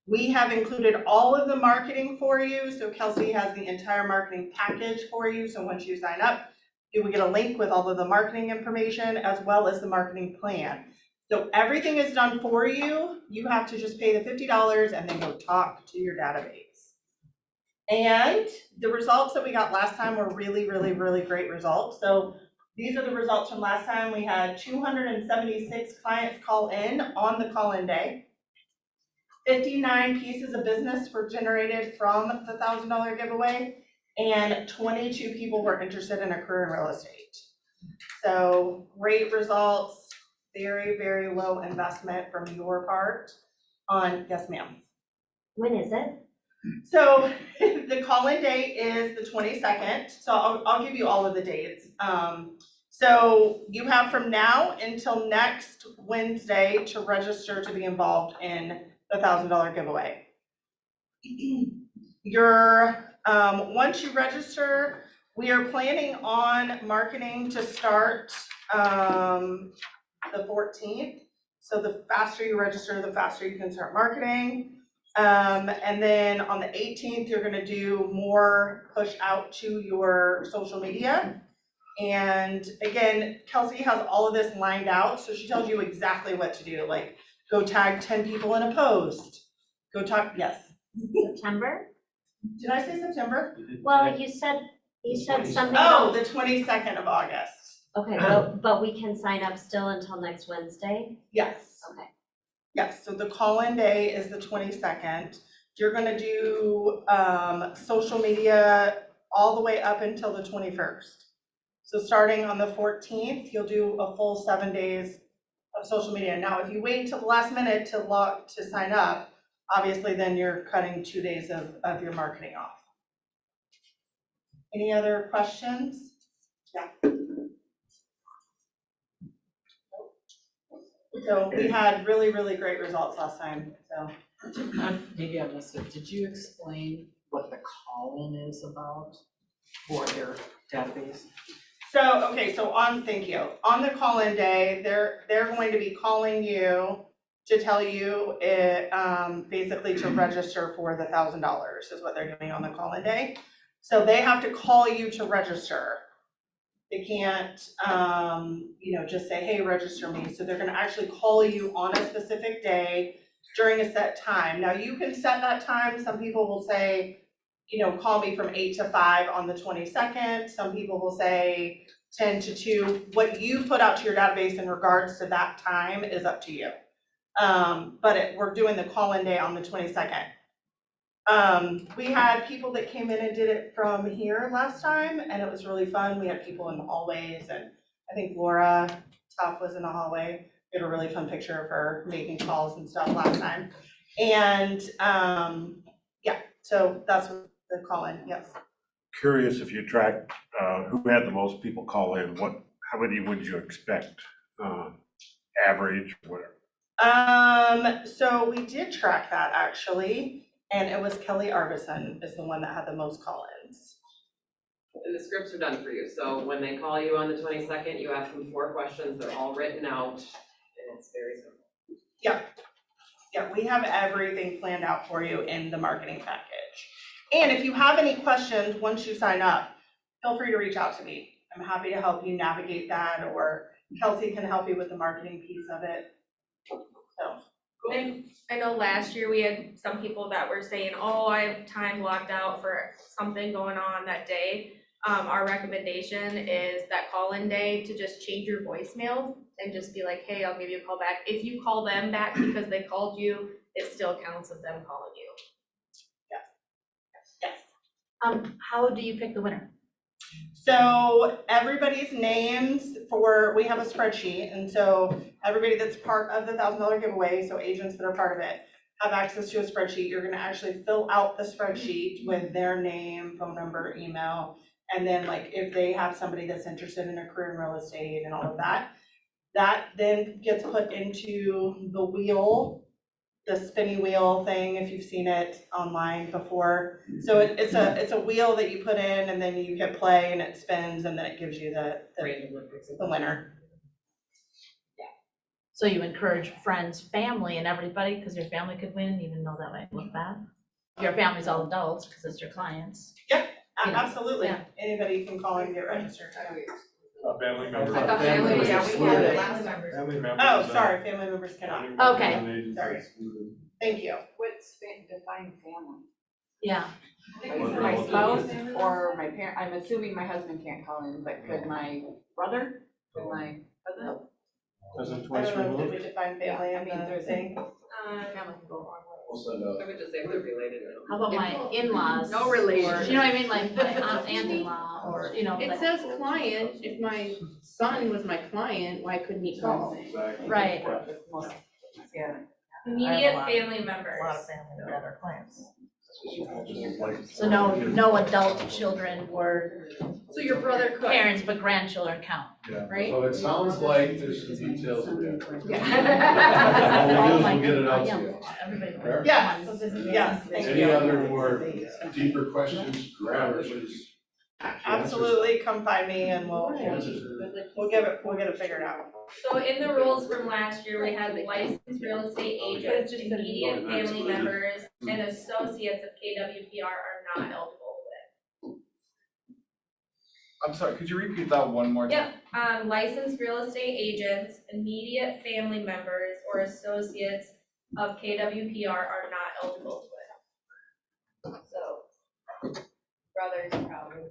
We have included all of the marketing for you, so Kelsey has the entire marketing package for you, so once you sign up, you will get a link with all of the marketing information as well as the marketing plan. So everything is done for you, you have to just pay the $50 and then go talk to your database. And the results that we got last time were really, really, really great results. So these are the results from last time. We had 276 clients call in on the call-in day. 59 pieces of business were generated from the $1,000 giveaway, and 22 people were interested in a career in real estate. So great results, very, very low investment from your part on, yes ma'am. When is it? So the call-in date is the 22nd, so I'll give you all of the dates. So you have from now until next Wednesday to register to be involved in the $1,000 giveaway. Once you register, we are planning on marketing to start the 14th. So the faster you register, the faster you can start marketing. And then on the 18th, you're gonna do more push out to your social media. And again, Kelsey has all of this lined out, so she tells you exactly what to do, like go tag 10 people in a post, go talk, yes. September? Did I say September? Well, you said something Oh, about. the 22nd of August. Okay, but we can sign up still until next Wednesday? Yes. Okay. Yes, so the call-in day is the 22nd. You're gonna do social media all the way up until the 21st. So starting on the 14th, you'll do a full 7 days of social media. Now, if you wait till the last minute to sign up, obviously then you're cutting 2 days of your marketing off. Any other questions? Yeah. So we had really, really great results last time, so. Maybe I missed it. Did you explain what the call-in is about for their database? So, okay, thank you. On the call-in day, they're going to be calling you to tell you basically to register for the $1,000 is what they're doing on the call-in day. So they have to call you to register. They can't, just say, hey, register me. So they're gonna actually call you on a specific day during a set time. Now you can set that time. Some people will say, call me from 8 to 5 on the 22nd. Some people will say 10 to 2. What you put out to your database in regards to that time is up to you. But we're doing the call-in day on the 22nd. We had people that came in and did it from here last time, and it was really fun. We had people in the hallways, and I think Laura Tuff was in the hallway. We had a really fun picture of her making calls and stuff last time. And so that's what the call-in, yes. Curious if you tracked who had the most people call in, how many would you expect, average, whatever? So we did track that actually. And it was Kelly Arbison is the one that had the most call-ins. And the scripts are done for you, so when they call you on the 22nd, you ask them 4 questions, they're all written out, and it's very simple. Yeah, we have everything planned out for you in the marketing package. And if you have any questions once you sign up, feel free to reach out to me. I'm happy to help you navigate that, or Kelsey can help you with the marketing piece of it. So. And I know last year we had some people that were saying, oh, I have time blocked out for something going on that day. Our recommendation is that call-in day to just change your voicemail and just be like, hey, I'll give you a call back. If you call them back because they called you, it still counts as them calling you. Yes. How do you pick the winner? So everybody's names we have a spreadsheet, and so everybody that's part of the $1,000 giveaway, so agents that are part of it, have access to a spreadsheet. You're gonna actually fill out the spreadsheet with their name, phone number, email, and then like if they have somebody that's interested in a career in real estate and all of that, that then gets put into the wheel, the spinny wheel thing, if you've seen it online before. So it's a wheel that you put in and then you hit play and it spins and then it gives you the winner. Yeah. So you encourage friends, family, and everybody, because your family could win, even though that might look bad. Your family's all adults, because it's your clients. You know, Absolutely, yeah. anybody can call and get registered. Family members. I thought family, yeah, we had it. Family members. Oh, sorry, family members cannot. Okay. Sorry. Thank you. What's define family? Yeah. My spouse or my parent, I'm assuming my husband can't call in, but could my brother, could my cousin? Doesn't I twice don't know, did removed? we define family I in mean, the there's thing? family can go wrong way. We'll send out. I would just say they're related. How about my in-laws? No relation. Or, you know what I mean, like my aunt and in-law, or, you know. It like- says client, if my son was my client, why couldn't he call? Right. Yeah. Immediate family members. A lot of family that are clients. So no adult children or So your brother could. parents, but grandchildren count, Yeah, right? so it sounds like there's some details in there. Yeah. All we'll do is my- we'll get it out to yeah, you. Everybody. Fair? Yes, yes, thank Any you. other more deeper questions, grammar, please? Absolutely, come find me and we'll get it figured out. So in the rules from last year, we had licensed real estate agents, immediate family members, and associates of KWPR are not eligible to win. I'm sorry, could you repeat that one more time? Yep, licensed real estate agents, immediate family members, or associates of KWPR are not eligible to win. So, brothers probably.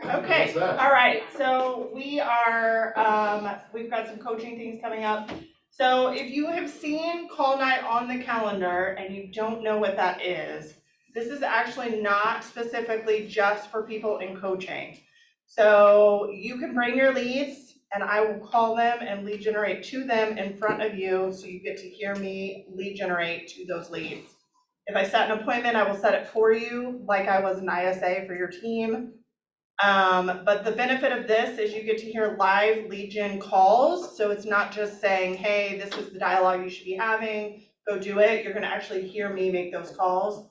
Okay, What's that? all right, so we are, we've got some coaching things coming up. So if you have seen call night on the calendar and you don't know what that is, this is actually not specifically just for people in coaching. So you can bring your leads and I will call them and lead generate to them in front of you, so you get to hear me lead generate to those leads. If I set an appointment, I will set it for you like I was an ISA for your team. But the benefit of this is you get to hear live lead gen calls. So it's not just saying, hey, this is the dialogue you should be having, go do it. You're gonna actually hear me make those calls.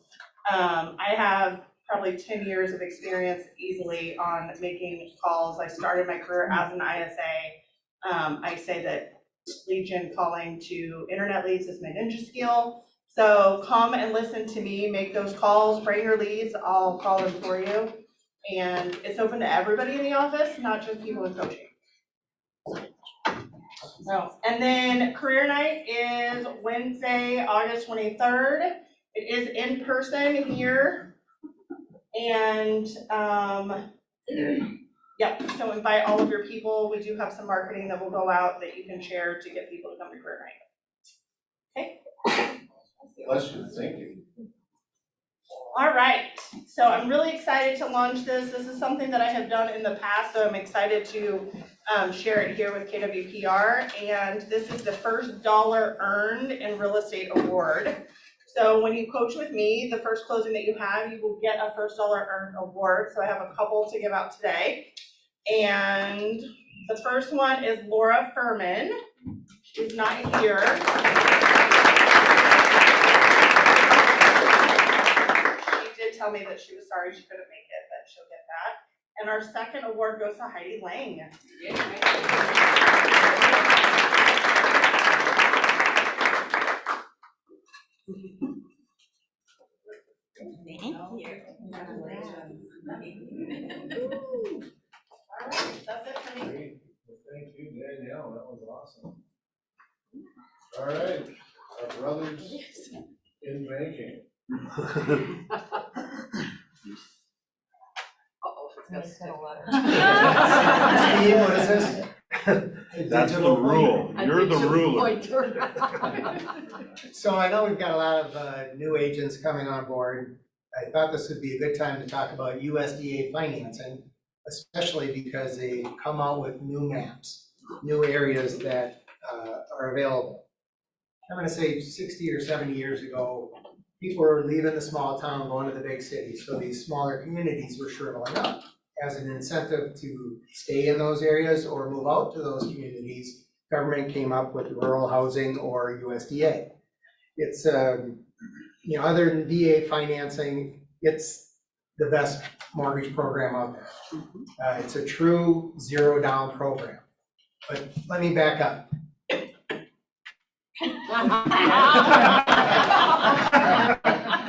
I have probably 10 years of experience easily on making calls. I started my career as an ISA. I say that lead gen calling to internet leads is my ninja skill. So come and listen to me, make those calls, bring your leads, I'll call them for you. And it's open to everybody in the office, not just people in coaching. And then career night is Wednesday, August 23rd. It is in person here. And yep, so invite all of your people. We do have some marketing that will go out that you can share to get people to come to career night. Okay? Bless you, thank you. All right, so I'm really excited to launch this. This is something that I have done in the past, so I'm excited to share it here with KWPR. And this is the first dollar earned in real estate award. So when you coach with me, the first closing that you have, you will get a first dollar earned award. So I have a couple to give out today. And the first one is Laura Furman. She's not here. Tell me that she was sorry she couldn't make it, but she'll get that. And our second award goes to Heidi Lang. Thank you. All right, that's it for me. Great. Well, thank you, Danielle, that was awesome. All right, our brothers in banking. Steve, what is this? That's the rule. You're the ruler. So I know we've got a lot of new agents coming on board. I thought this would be a good time to talk about USDA financing, especially because they come out with new maps, new areas that are available. I'm gonna say 60 or 70 years ago, people were leaving the small town and going to the big cities, so these smaller communities were shriveling up. As an incentive to stay in those areas or move out to those communities, government came up with rural housing or USDA. It's, other than VA financing, it's the best mortgage program out there. It's a true zero down program. But let me back up.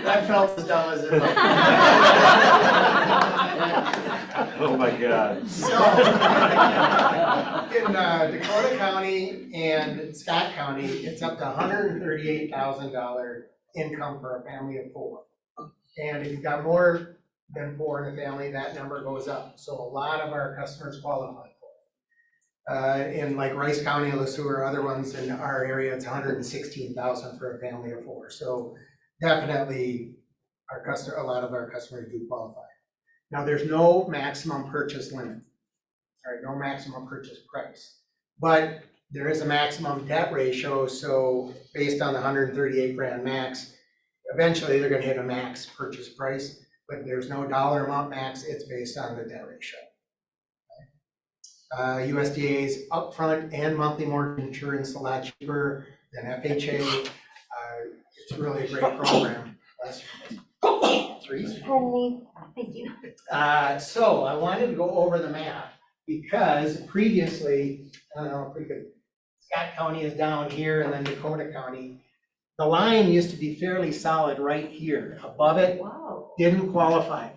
That felt as dumb as it looked. Oh, my God. So, in Dakota County and Scott County, it's up to $138,000 income for a family of 4. And if you've got more than 4 in the family, that number goes up. So a lot of our customers qualify for it. In like Rice County, LeSueur, other ones in our area, it's $116,000 for a family of 4. So definitely a lot of our customers do qualify. Now, there's no maximum purchase limit, all right, no maximum purchase price, but there is a maximum debt ratio. So based on the 138 grand max, eventually they're going to hit a max purchase price, but there's no dollar amount max. It's based on the debt ratio. USDA's upfront and monthly mortgage insurance a lot cheaper than FHA. It's really a great program. Thank you. So I wanted to go over the map because previously, I don't know if we could, Scott County is down here and then Dakota County. The line used to be fairly solid right here. Above it, didn't qualify.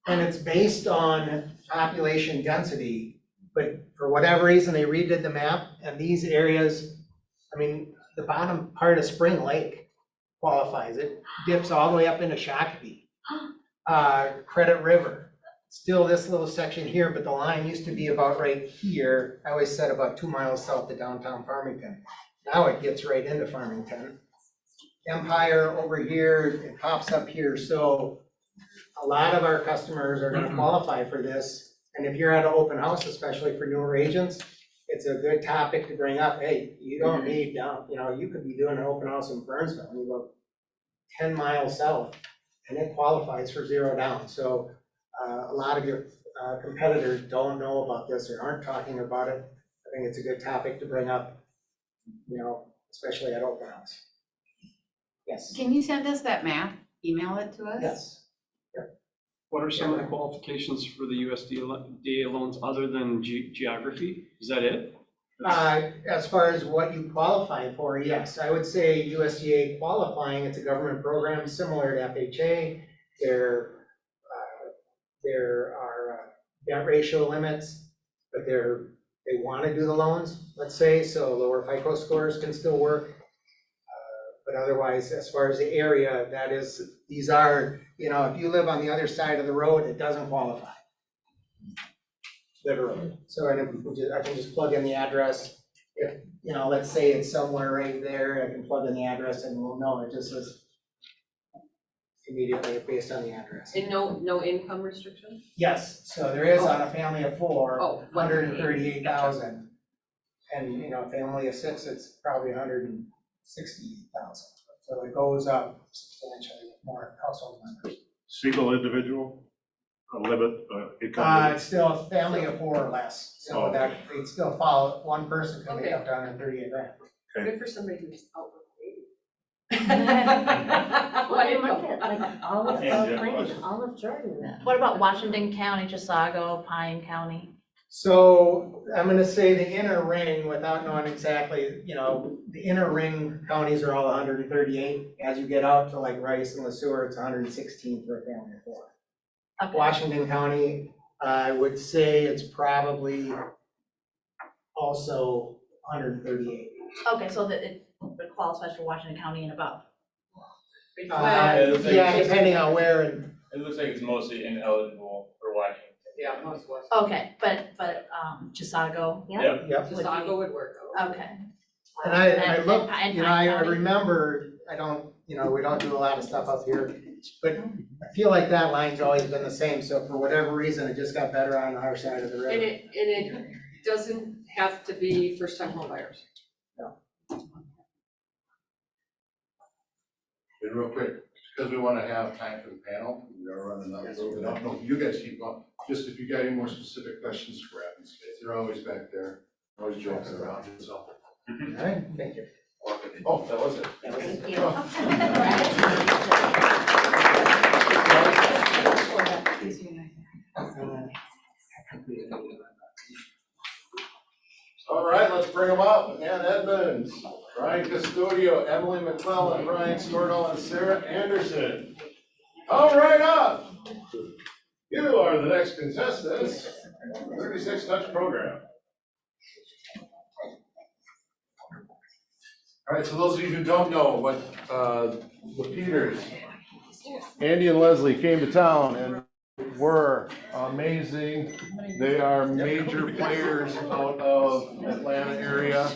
And it's based on population density, but for whatever reason, they redid the map and these areas, I mean, the bottom part of Spring Lake qualifies. It dips all the way up into Shakopee. Credit River, still this little section here, but the line used to be about right here. I always said about 2 miles south of downtown Farmington. Now it gets right into Farmington. Empire over here, it pops up here. So a lot of our customers are gonna qualify for this. And if you're at an open house, especially for newer agents, it's a good topic to bring up. Hey, you don't need down, you could be doing an open house in Burnsville and you go 10 miles south and it qualifies for 0 down. So a lot of your competitors don't know about this or aren't talking about it. I think it's a good topic to bring up, especially at open house. Yes. Can you send us that map? Email it to us? Yes. What are some of the qualifications for the USDA loans other than geography? Is that it? As far as what you qualify for, yes. I would say USDA qualifying, it's a government program similar to FHA. There are debt ratio limits, but they want to do the loans, let's say, so lower FICO scores can still work. But otherwise, as far as the area, these are, if you live on the other side of the road, it doesn't qualify. Literally. So I can just plug in the address. If, let's say it's somewhere right there, I can plug in the address and we'll know. It just says immediately based on the address. And no income restriction? Yes, so there is on a family of 4, Oh, 138,000. And, family of 6, it's probably 160,000. So it goes up substantially with more household members. Single individual, a limit, income limit? It's still a family of 4 or less, so Oh, that they'd still follow, one person can make up to 138 grand. Good for somebody who's out with baby. Well, and look at like Olive Jordan. What about Washington County, Chisago, Pine County? So I'm gonna say the inner ring, without knowing exactly, the inner ring counties are all 138. As you get out to like Rice and LeSueur, it's 116 for a family of 4. Okay. Washington County, I would say it's probably also 138. Okay, so that it qualifies for Washington County and above. Yeah, depending on where and. It looks like it's mostly ineligible for Washington. Yeah. Okay, but Chisago. Yep. Chisago would work. Okay. And I looked, and I Pine County? remember, we don't do a lot of stuff up here, but I feel like that line's always been the same, so for whatever reason, it just got better on our side of the river. And it doesn't have to be first-time home buyers. No. And real quick, because we want to have time for the panel, we are running out a little bit. No, you guys keep going. Just if you got any more specific questions, grab these guys. They're always back there, always joking around, so. All right, thank you. Oh, that was it. Thank you. All right, let's Evans, Ryan Custodio, Emily McClellan, Ryan Stordahl, and Sarah Anderson. All right up. You are the next contestants, 36 Touch program. All right, so those of you who don't know what the Peters, Andy and Leslie came to town and were amazing. They are major players out of Atlanta area.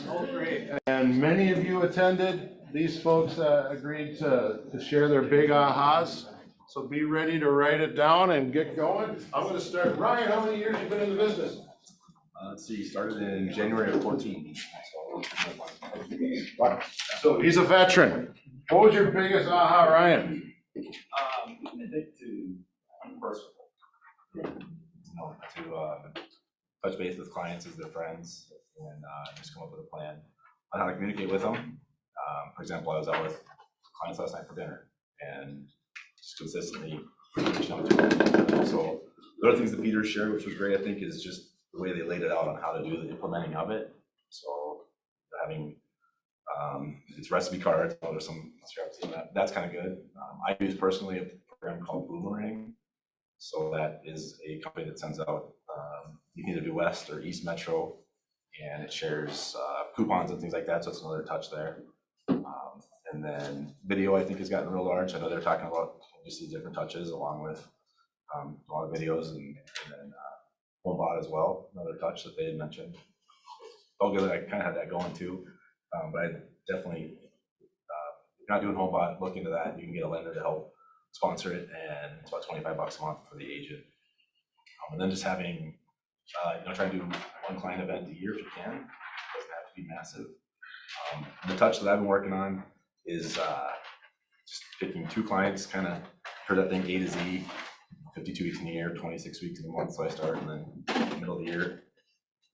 And many of you attended. These folks agreed to share their big ahas. So be ready to write it down and get going. I'm gonna start. Ryan, how many years you been in the business? Let's see, started in January of 14. Wow. So he's a veteran. What was your biggest aha, Ryan? I think to personal, to touch base with clients as their friends and just come up with a plan on how to communicate with them. For example, I was out with clients last night for dinner and just consistently reaching out to them. So the other things that Peter shared, which was great, I think, is just the way they laid it out on how to do the implementing of it. So having it's recipe cards, there's some straps in that. That's kind of good. I use personally a program called Boomerang. So that is a company that sends out, you can either do West or East Metro, and it shares coupons and things like that. So it's another touch there. And then video, I think, has gotten real large. I know they're talking about just these different touches along with a lot of videos and then HomeBot as well, another touch that they had mentioned. All good, I kind of had that going too. But I definitely, if you're not doing HomeBot, look into that. You can get a lender to help sponsor it, and it's about $25 a month for the agent. And then just having, try to do one client event a year if you can. It doesn't have to be massive. The touch that I've been working on is just picking 2 clients, kind of heard that thing A to Z, 52 weeks in a year, 26 weeks in a month. So I start, and then middle of the year,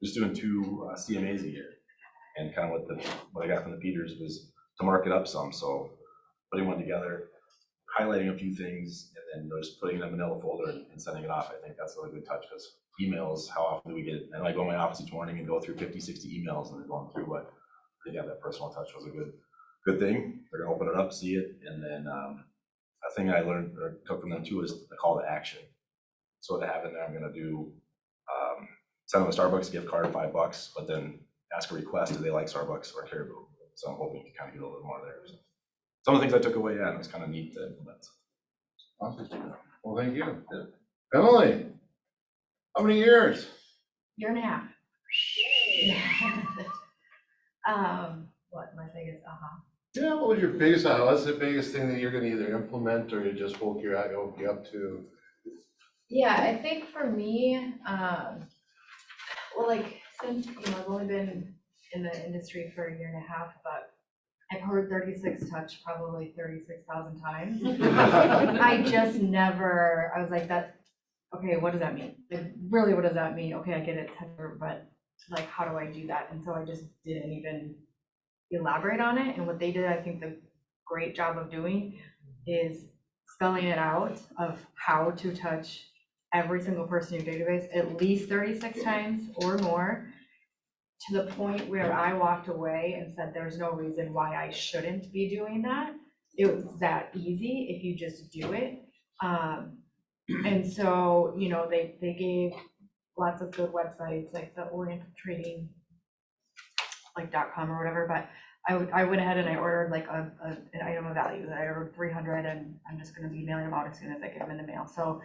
just doing 2 CMAs a year. And kind of what I got from the Peters was to mark it up some. So putting one together, highlighting a few things, and then just putting them in a manila folder and sending it off. I think that's a really good touch, because emails, how often do we get, and I go in my office each morning and go through 50, 60 emails and then going through, but I think that personal touch was a good thing. They're gonna open it up, see it, and then a thing I learned or took from them too is the call to action. So to have in there, I'm gonna do, send them a Starbucks gift card, $5, but then ask a request, do they like Starbucks or Caribou? So I'm hoping to kind of get a little bit more there. So some of the things I took away, and it was kind of neat to implement. Awesome. Well, thank you. Emily, how many years? Year and a half. What my biggest aha? Yeah, what was your biggest, what's the biggest thing that you're gonna either implement or you just woke you up to? Yeah, I think for me, since, I've only been in the industry for a year and a half, but I've heard 36 touch probably 36,000 times. I just never, I was like, okay, what does that mean? Like, really, what does that mean? Okay, I get it, but like, how do I do that? And so I just didn't even elaborate on it. And what they did, I think the great job of doing is spelling it out of how to touch every single person in your database at least 36 times or more, to the point where I walked away and said, there's no reason why I shouldn't be doing that. It was that easy if you just do it. And so, they gave lots of good websites, like the Oriental Trading, like .com or whatever, but I went ahead and I ordered like an item of value that I ordered 300, and I'm just gonna be mailing them out as soon as I get them in the mail. So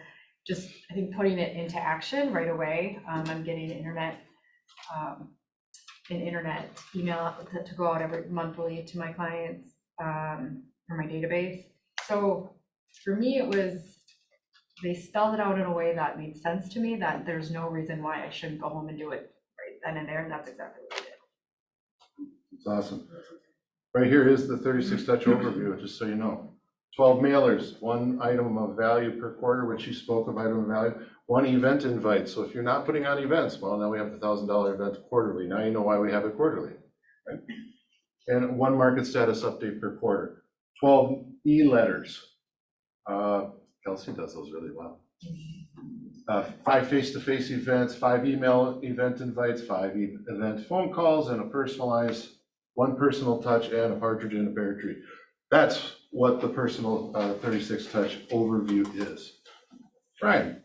just, I think, putting it into action right away. I'm getting an internet email to go out every monthly to my clients for my database. So for me, it was, they spelled it out in a way that made sense to me, that there's no reason why I shouldn't go home and do it right then and there, and that's exactly what I did. It's awesome. Right here is the 36 touch overview, just so you know. 12 mailers, 1 item of value per quarter, which you spoke of, item of value, 1 event invite. So if you're not putting on events, well, now we have the $1,000 event quarterly. Now you know why we have it quarterly, right? And 1 market status update per quarter. 12 e-letters. Kelsey does those really well. 5 face-to-face events, 5 email event invites, 5 event phone calls, and a personalized one personal touch and a partridge in a pear tree. That's what the personal 36 touch overview is. Brian?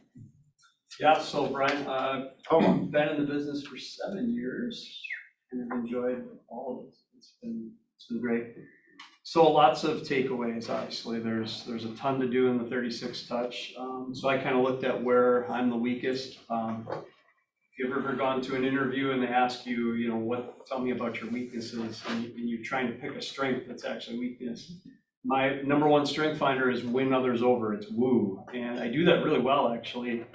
Yeah, so Brian, I've been in the business for 7 years and have enjoyed all of it. It's been great. So lots of takeaways, obviously. There's a ton to do in the 36 touch. So I kind of looked at where I'm the weakest. If you've ever gone to an interview and they ask you, tell me about your weaknesses, and you're trying to pick a strength that's actually weakness. My number one strength finder is win others over. It's woo. And I do that really well, actually.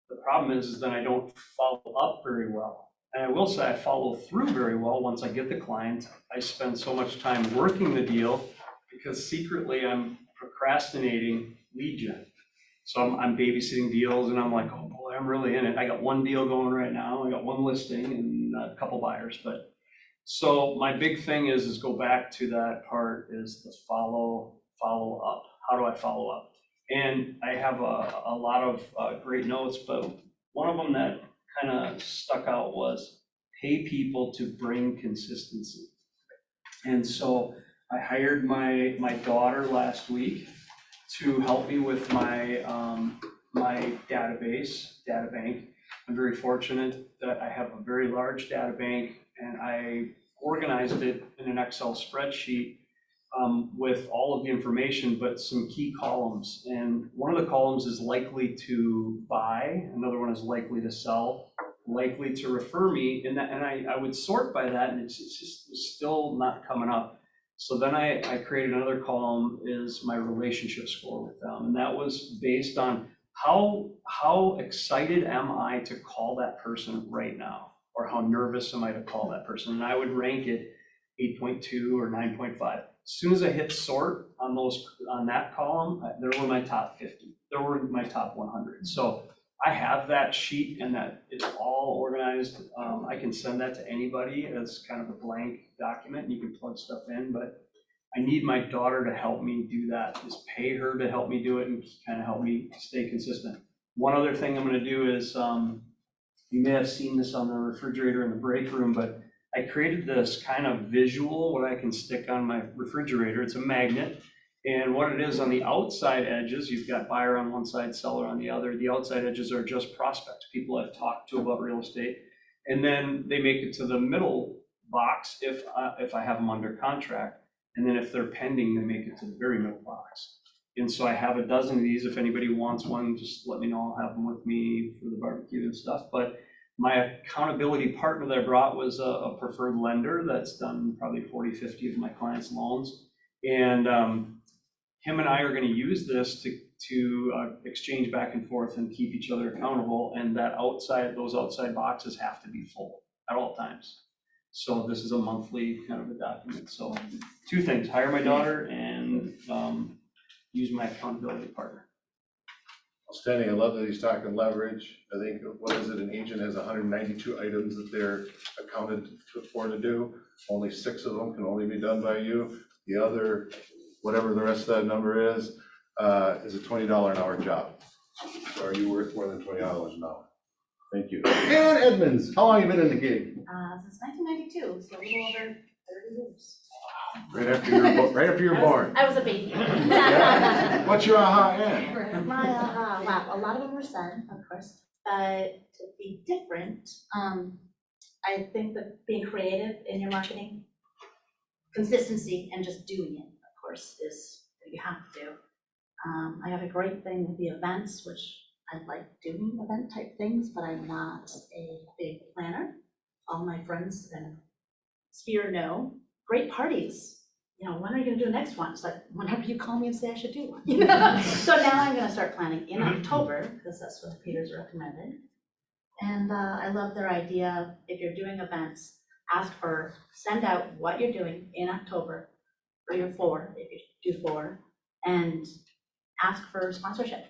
The problem is that I don't follow up very well. And I will say I follow through very well once I get the client. I spend so much time working the deal because secretly I'm procrastinating lead gen. So I'm babysitting deals and I'm like, oh boy, I'm really in it. I got one deal going right now. I got one listing and a couple buyers. But so my big thing is go back to that part is the follow up. How do I follow up? And I have a lot of great notes, but one of them that kind of stuck out was pay people to bring consistency. And so I hired my daughter last week to help me with my my data bank. I'm very fortunate that I have a very large data bank, and I organized it in an Excel spreadsheet with all of the information, but some key columns. And one of the columns is likely to buy, another one is likely to sell, likely to refer me, and I would sort by that, and it's just still not coming up. So then I created another column is my relationship score with them, and that was based on how excited am I to call that person right now, or how nervous am I to call that person, and I would rank it 8.2 or 9.5. As soon as I hit sort on that column, there were my top 50. There were my top 100. So I have that sheet and that it's all organized. I can send that to anybody as kind of a blank document and you can plug stuff in, but I need my daughter to help me do that, is pay her to help me do it and kind of help me stay consistent. One other thing I'm gonna do is, you may have seen this on the refrigerator in the break room, but I created this kind of visual, what I can stick on my refrigerator. It's a magnet. And what it is on the outside edges, you've got buyer on one side, seller on the other. The outside edges are just prospects, people I've talked to about real estate. And then they make it to the middle box if I have them under contract. And then if they're pending, they make it to the very middle box. And so I have a dozen of these. If anybody wants one, just let me know. I'll have them with me for the barbecue and stuff. But my accountability partner that I brought was a preferred lender that's done probably 40, 50 of my clients' loans. And him and I are going to use this to exchange back and forth and keep each other accountable. And those outside boxes have to be full at all times. So this is a monthly kind of a document. So 2 things, hire my daughter and use my accountability partner. Outstanding. I love that he's talking leverage. I think, what is it, an agent has 192 items that they're accounted for to do. Only 6 of them can only be done by you. The other, whatever the rest of that number is a $20 an hour job. So are you worth more than $20 an hour? Thank you. And Edmonds, how long have you been in the gig? Since 1992, so a little over 30 years. Right after you're born. I was a baby. What's your aha end? My aha, wow, a lot of them were said, of course, but to be different, I think that being creative in your marketing, consistency and just doing it, of course, is what you have to do. I have a great thing with the events, which I like doing event type things, but I'm not a big planner. All my friends and sphere know. Great parties. When are you gonna do the next one? It's like, whenever you call me and say I should do one. So now I'm gonna start planning in October, because that's what Peter's recommended. And I love their idea, if you're doing events, send out what you're doing in October for your 4, if you do 4, and ask for sponsorship,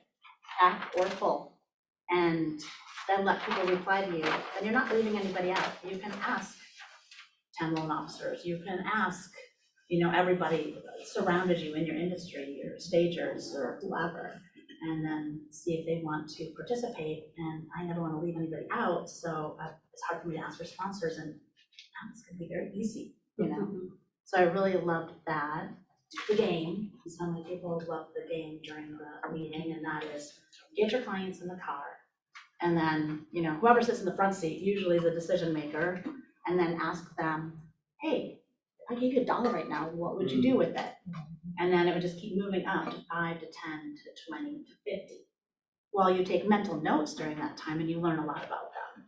half or full. And then let people reply to you, and you're not leaving anybody out. You can ask 10 loan officers, you can ask, everybody surrounded you in your industry, your stagers or whoever, and then see if they want to participate. And I never want to leave anybody out, so it's hard for me to ask for sponsors, and it's going to be very easy, So I really loved that. The game, so many people love the game during the meeting, and that is get your clients in the car. And then, you know, whoever sits in the front seat usually is a decision maker, and then ask them, hey, if I gave you $1 right now, what would you do with it? And then it would just keep moving up to 5 to 10 to 20 to 50. Well, you take mental notes during that time and you learn a lot about them.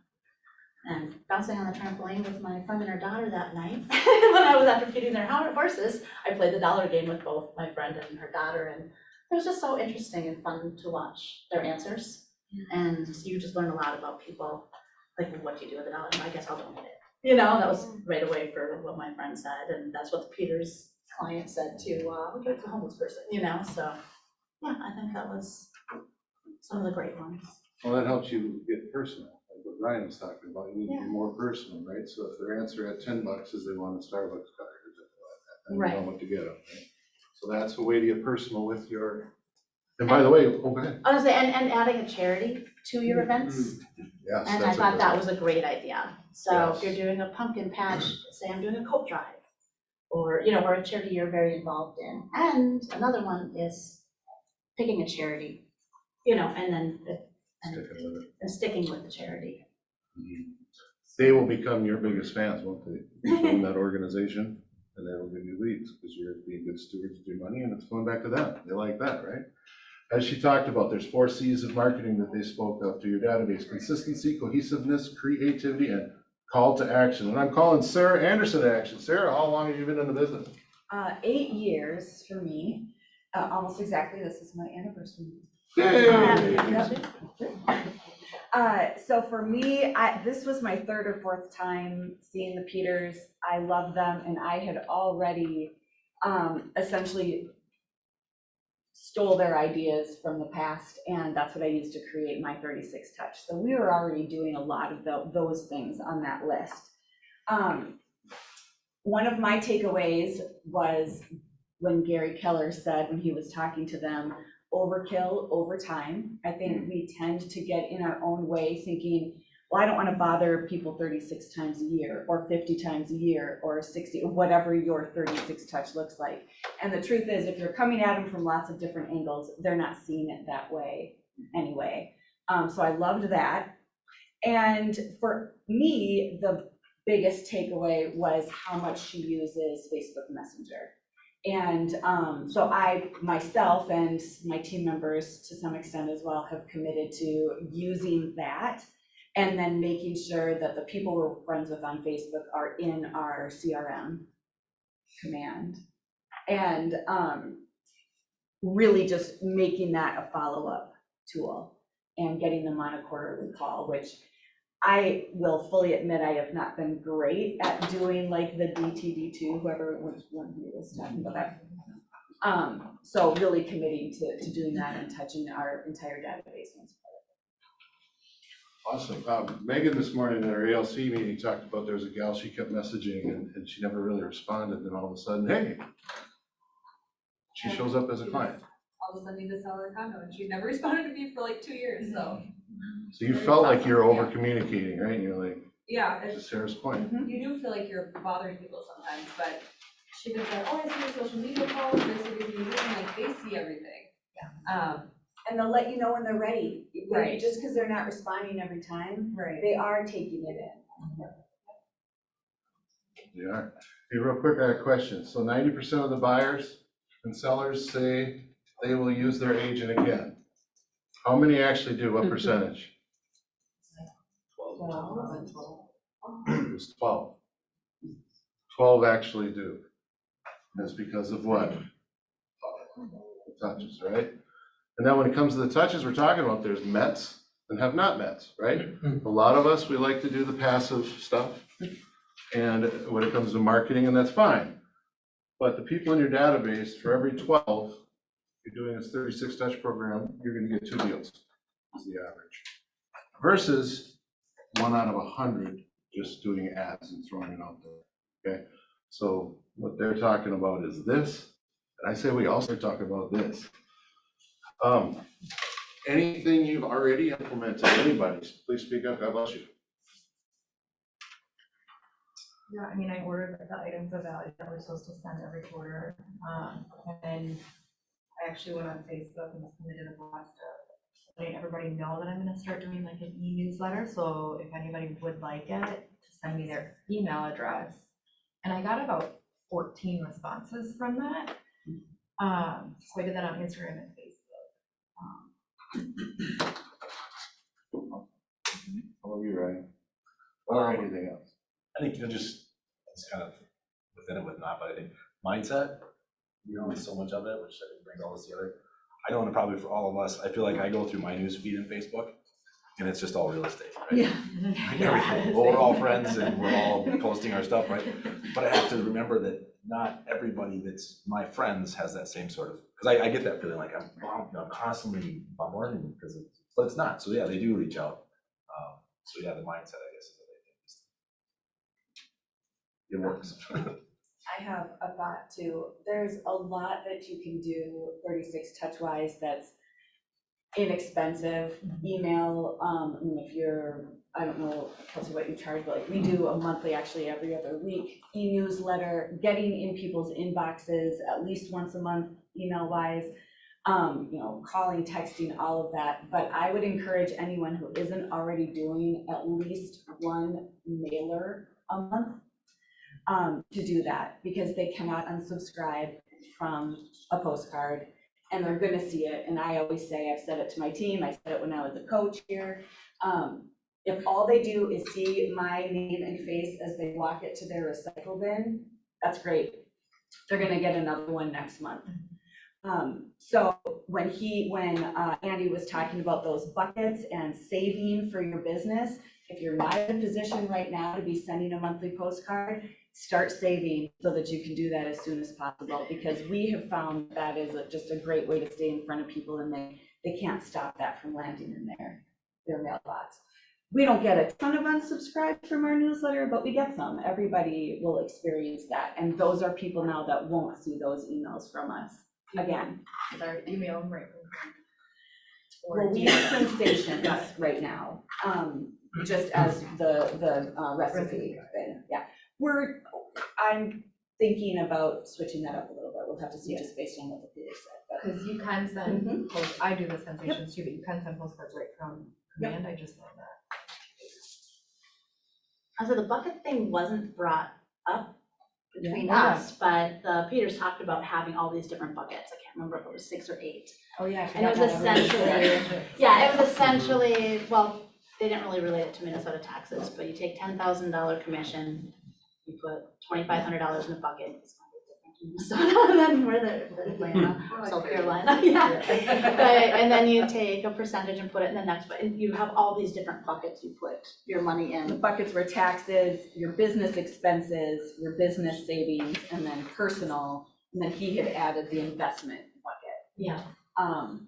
And bouncing on the trampoline with my friend and her daughter that night, when I was after feeding their horses, I played the dollar game with both my friend and her daughter, and it was just so interesting and fun to watch their answers. And you just learn a lot about people, like what do you do with $1? I guess I'll donate it. You know, that was right away for what my friend said, and that's what Peter's client said too. We'll give it to a homeless person, you know, so yeah, I think that was some of the great ones. Well, that helps you get personal, like what Ryan was talking about, you need to be more personal, right? So if their answer at $10 is they want a Starbucks card or something like that, then you know what to get them, right? So that's a way to get personal with your, and by the way, oh, go ahead. Honestly, and adding a charity to your events. Yes, And I that's a thought good that one. was a great idea. So Yes. if you're doing a pumpkin patch, say I'm doing a coat drive, or, you know, or a charity you're very involved in. And another one is picking a charity, you know, and then and sticking with the charity. They will become your biggest fans, won't they? You join that organization, and they will give you leads, because you're being good stewards of your money, and it's going back to them. They like that, right? As she talked about, there's 4 C's of marketing that they spoke of to your database: consistency, cohesiveness, creativity, and call to action. And I'm calling Sarah Anderson to action. Sarah, how long have you been in the business? 8 years for me, almost exactly, this is my anniversary. So for me, this was my 3rd or 4th time seeing the Peters. I love them, and I had already essentially stole their ideas from the past, and that's what I used to create my 36 Touch. So we were already doing a lot of those things on that list. One of my takeaways was when Gary Keller said, when he was talking to them, overkill over time. I think we tend to get in our own way thinking, well, I don't want to bother people 36 times a year or 50 times a year or 60, or whatever your 36 touch looks like. And the truth is, if you're coming at them from lots of different angles, they're not seeing it that way anyway. So I loved that. And for me, the biggest takeaway was how much she uses Facebook Messenger. And so I, myself, and my team members to some extent as well, have committed to using that, and then making sure that the people we're friends with on Facebook are in our CRM command. And really just making that a follow-up tool and getting them on a quarterly call, which I will fully admit I have not been great at doing, like the DTD2, whoever was one who was talking about that. So really committing to doing that and touching our entire database once. Awesome. Megan this morning at our ALC meeting talked about there's a gal she kept messaging and she never really responded. Then all of a sudden, hey, she shows up as a client. All of a sudden need to sell her condo, and she never responded to me for like 2 years, so. So you felt like you're over communicating, right? You're like, Yeah, to Sarah's point. you do feel like you're bothering people sometimes, but she was like, oh, I see your social media posts, I see your video, like, they see everything. Yeah. And they'll let you know when they're ready. Right. Just because they're not responding every time, Right. they are taking it in. Yeah. Hey, real quick, I have a question. So 90% of the buyers and sellers say they will use their agent again. How many actually do? What percentage? It's 12. 12 actually do. That's because of what? The touches, right? And then when it comes to the touches we're talking about, there's Mets and have not Mets, right? A lot of us, we like to do the passive stuff. And when it comes to marketing, and that's fine. But the people in your database, for every 12, you're doing this 36 touch program, you're gonna get 2 deals, is the average. Versus 1 out of 100 just doing ads and throwing it out there, okay? So what they're talking about is this, and I say we also talk about this. Anything you've already implemented, anybody, please speak up, God bless you. Yeah, I mean, I ordered the items of value that we're supposed to send every quarter. And I actually went on Facebook and submitted a blast of letting everybody know that I'm gonna start doing like an e-newsletter. So if anybody would like it, to send me their email address. And I got about 14 responses from that. So I did that on Instagram and Facebook. How about you, Ryan? Or anything else? I think just, it's kind of within it with not, but I think mindset, only so much of it, which I think brings all this together. I know, and probably for all of us, I feel like I go through my news feed in Facebook, and it's just all real estate, right? Yeah. Everything. Well, we're all friends and we're all posting our stuff, right? But I have to remember that not everybody that's my friends has that same sort of, because I get that feeling like I'm constantly bombarding because but it's not. So yeah, they do reach out. So yeah, the mindset, I guess, is what I think. It works. I have a thought too. There's a lot that you can do 36 touch wise that's inexpensive. Email, I mean, if you're, I don't know, Kelsey, what you charge, but like we do a monthly, actually every other week, e-newsletter, getting in people's inboxes at least once a month, email wise, calling, texting, all of that. But I would encourage anyone who isn't already doing at least one mailer a month to do that, because they cannot unsubscribe from a postcard and they're gonna see it. And I always say, I've said it to my team, I said it when I was a coach here. If all they do is see my name and face as they walk it to their recycle bin, that's great. They're gonna get another one next month. So when Andy was talking about those buckets and saving for your business, if you're not in a position right now to be sending a monthly postcard, start saving so that you can do that as soon as possible, because we have found that is just a great way to stay in front of people, and they can't stop that from landing in their mailbox. We don't get a ton of unsubscribes from our newsletter, but we get some. Everybody will experience that, and those are people now that won't see those emails from us again. Sorry, email them right. Well, we have sensations right now, just as the recipe thing, yeah. I'm thinking about switching that up a little bit. We'll have to see just based on what the Peter said. Because you can send, I do the sensations too, but you can send postcards right from command. I just love that. So the bucket thing wasn't brought up between Yeah. us, but the Peters talked about having all these different buckets. I can't remember if it was 6 or 8. Oh, yeah. And it was essentially, yeah, it was essentially, well, they didn't really relate it to Minnesota taxes, but you take $10,000 commission, you put $2,500 in a bucket. It's going to be different in Minnesota than where they're playing, South Carolina, yeah. But, and then you take a percentage and put it in the next, and you have all these different buckets you put your money in. The buckets were taxes, your business expenses, your business savings, and then personal, and then he had added the investment bucket. Yeah.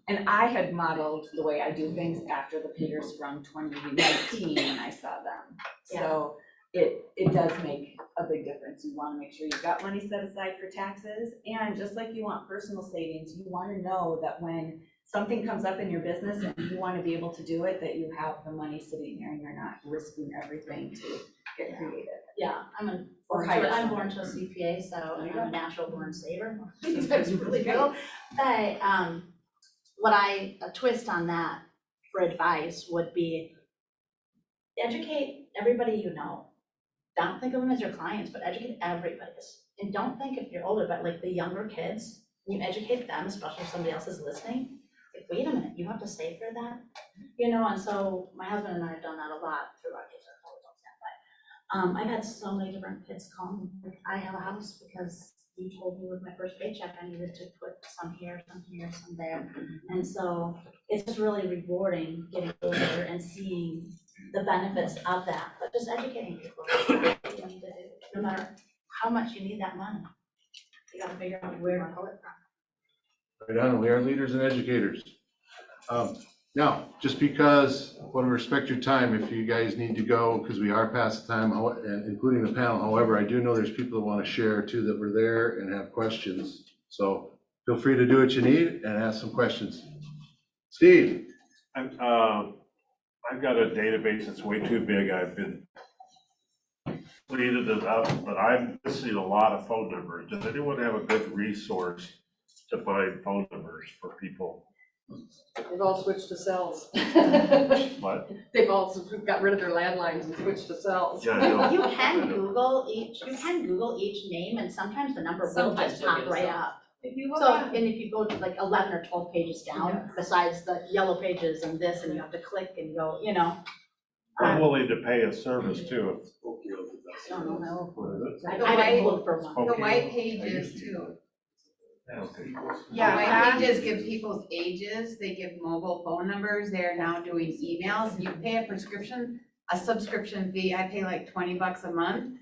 And I had modeled the way I do things after the Peters from 2019 when I saw them. So it does make a big difference. You want to make sure you've got money set aside for taxes, and just like you want personal savings, you want to know that when something comes up in your business and you want to be able to do it, that you have the money sitting there and you're not risking everything to get creative. Yeah, I'm born to a CPA, so I'm a natural born saver. That's really cool. But a twist on that for advice would be educate everybody you know. Don't think of them as your clients, but educate everybody. And don't think if you're older, but like the younger kids, you educate them, especially if somebody else is listening. Like, wait a minute, you have to save for that? And so my husband and I have done that a lot through our kids. I've had so many different kids call me. Like, I have a house because you told me with my first paycheck I needed to put some here, some there. And so it's just really rewarding getting older and seeing the benefits of that, but just educating people. What you need to do. No matter how much you need that money, you gotta figure out where to pull it from. Right on, we are leaders and educators. Now, just because I want to respect your time, if you guys need to go, because we are past the time, and including the panel, however, I do know there's people that want to share too that were there and have questions. So feel free to do what you need and ask some questions. Steve? I've got a database that's way too big. I've been tweeted it out, but I'm missing a lot of phone numbers. Does anyone have a good resource to find phone numbers for people? They've all switched to cells. What? They've all got rid of their landlines and switched to cells. Yeah, I know. You can Google each name, and sometimes the number will Sometimes just you'll pop get right some. up. If you look So, at, and if you go to like 11 or 12 pages down, besides the yellow pages and this, and you have to click and go, you know. I'm willing to pay a service too. I don't know. What is it? I didn't look for one. The Okay. white pages too. Okay. Yeah, Yeah, white that- pages give people's ages, they give mobile phone numbers, they're now doing emails, you pay a subscription fee, I pay like $20 a month.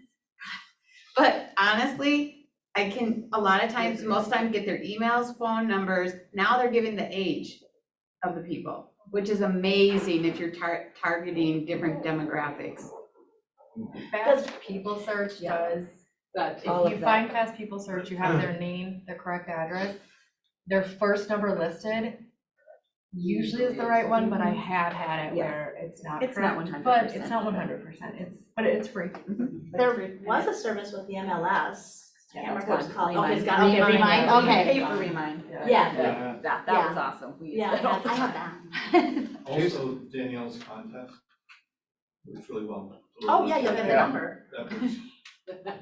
But honestly, I can, a lot of times, most times get their emails, phone numbers, now they're giving the age of the people, which is amazing if you're targeting different demographics. Fast People Search does, That, if you find Fast People Search, you have their name, the correct address, their first number listed usually is the right one, but I have had it where it's not It's not correct. 100%. But it's not 100%, but it's free. There was a service with the MLS. I can't remember what it's called. Remind. Okay, it's got, okay, Remind, okay. Pay for Remind. Yeah. That Yeah. was awesome. We used Yeah, that all the I have time. that. Also, Danielle's contest works really well. Oh, yeah, you'll get the Yeah. number. That was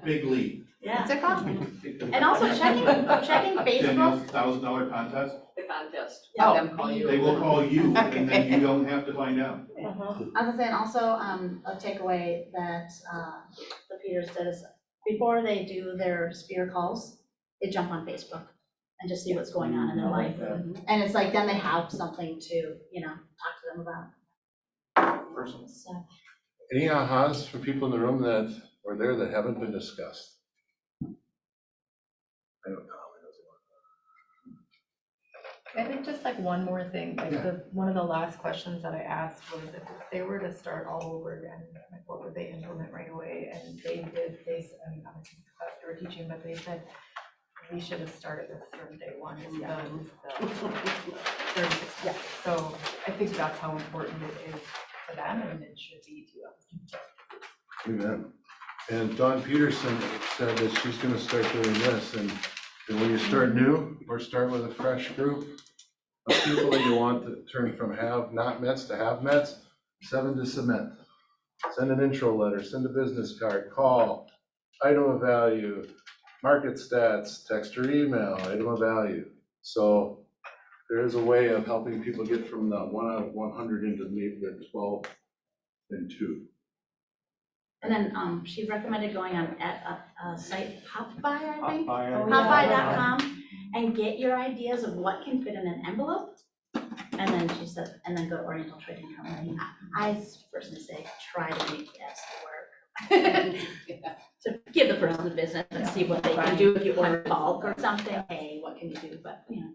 big lead. Yeah. What's it called? And also checking Facebook. Danielle's $1,000 contest, the contest. Oh. Have them call you. they will call you, and then you don't have to find out. I was gonna say, and also, a takeaway that, the Peters did is, before they do their spear calls, they jump on Facebook and just see what's going on in their life. And it's like, then they have something to, you know, talk to them about. So, Any ahas for people in the room that were there that haven't been discussed? I don't know. I think just like one more thing, like one of the last questions that I asked was if they were to start all over again, like what would they implement right away? And I mean, obviously the class they were teaching, but they said we should have started this from day one, is the 36. Yeah, so I think that's how important it is to them, and it should be to us. Amen. And Dawn Peterson said that she's gonna start doing this, and when you start new, or start with a fresh group of people that you want to turn from have-not-mets to have-mets, send them to cement. Send an intro letter, send a business card, call, item of value, market stats, text or email, item of value. So there is a way of helping people get from the 1 out of 100 into maybe the 12 and 2. and then, she recommended going on a site, Popeye, I think. Popeye. Popeye.com, and get your ideas of what can fit in an envelope. And then she said, and then go to Oriental Trading Company. I personally say, try to make yes work. To give the person the business and see what they can do if you order bulk or something, hey, what can you do, but, you know.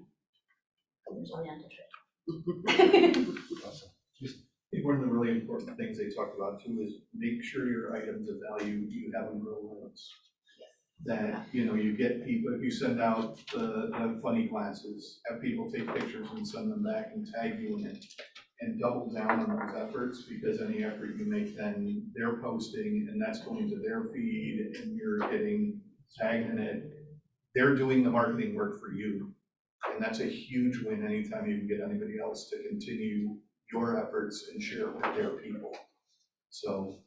There's Oriental Trading. Awesome. I think one of the really important things they talked about too is make sure your items of value, you have them real notes. That, you know, you get people, if you send out the funny glasses, have people take pictures and send them back and tag you in it. And double down on those efforts, because any effort you make, then they're posting and that's going to their feed and you're getting tagged in it. They're doing the marketing work for you. And that's a huge win anytime you can get anybody else to continue your efforts and share it with their people. So,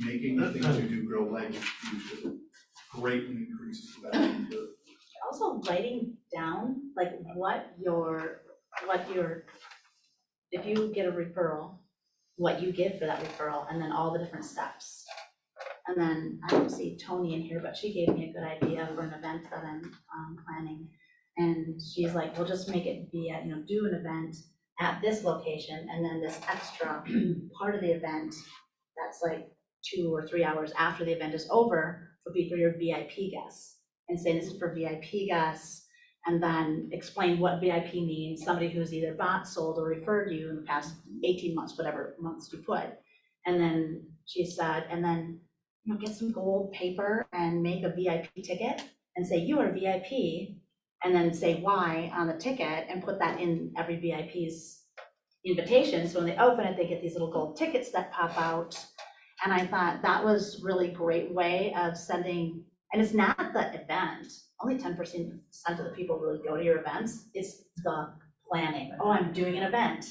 making the things you do grow legs usually greatly increases the value. Also writing down, like what your, if you get a referral, what you give for that referral, and then all the different steps. And then, I don't see Tony in here, but she gave me a good idea for an event that I'm planning. And she's like, we'll just make it be at, do an event at this location, and then this extra part of the event that's like 2 or 3 hours after the event is over would be for your VIP guests. And say this is for VIP guests, and then explain what VIP means, somebody who's either bought, sold, or referred you in the past 18 months, whatever months you put. And then she said, and then get some gold paper and make a VIP ticket and say you are VIP, and then say why on the ticket and put that in every VIP's invitation. So when they open it, they get these little gold tickets that pop out. And I thought that was really great way of sending, and it's not the event, only 10% of the people really go to your events, it's the planning. Oh, I'm doing an event,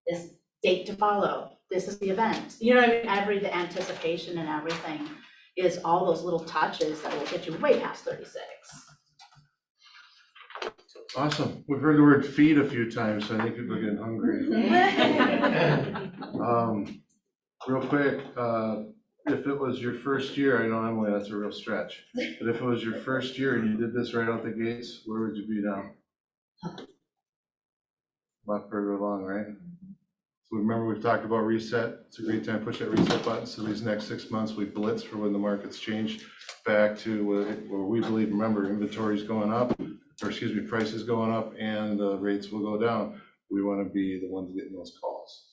this date to follow, this is the event. You know what I mean? The anticipation and everything is all those little touches that will get you way past 36. Awesome. We've heard the word feed a few times, so I think people are getting hungry. Real quick, if it was your first year, I know Emily, that's a real stretch, but if it was your first year and you did this right out the gates, where would you be now? A lot further along, right? So remember, we've talked about reset. It's a great time to push that reset button. So these next 6 months, we blitz for when the markets change back to where we believe, remember, inventory's going up, or excuse me, prices going up and the rates will go down. We want to be the ones getting those calls.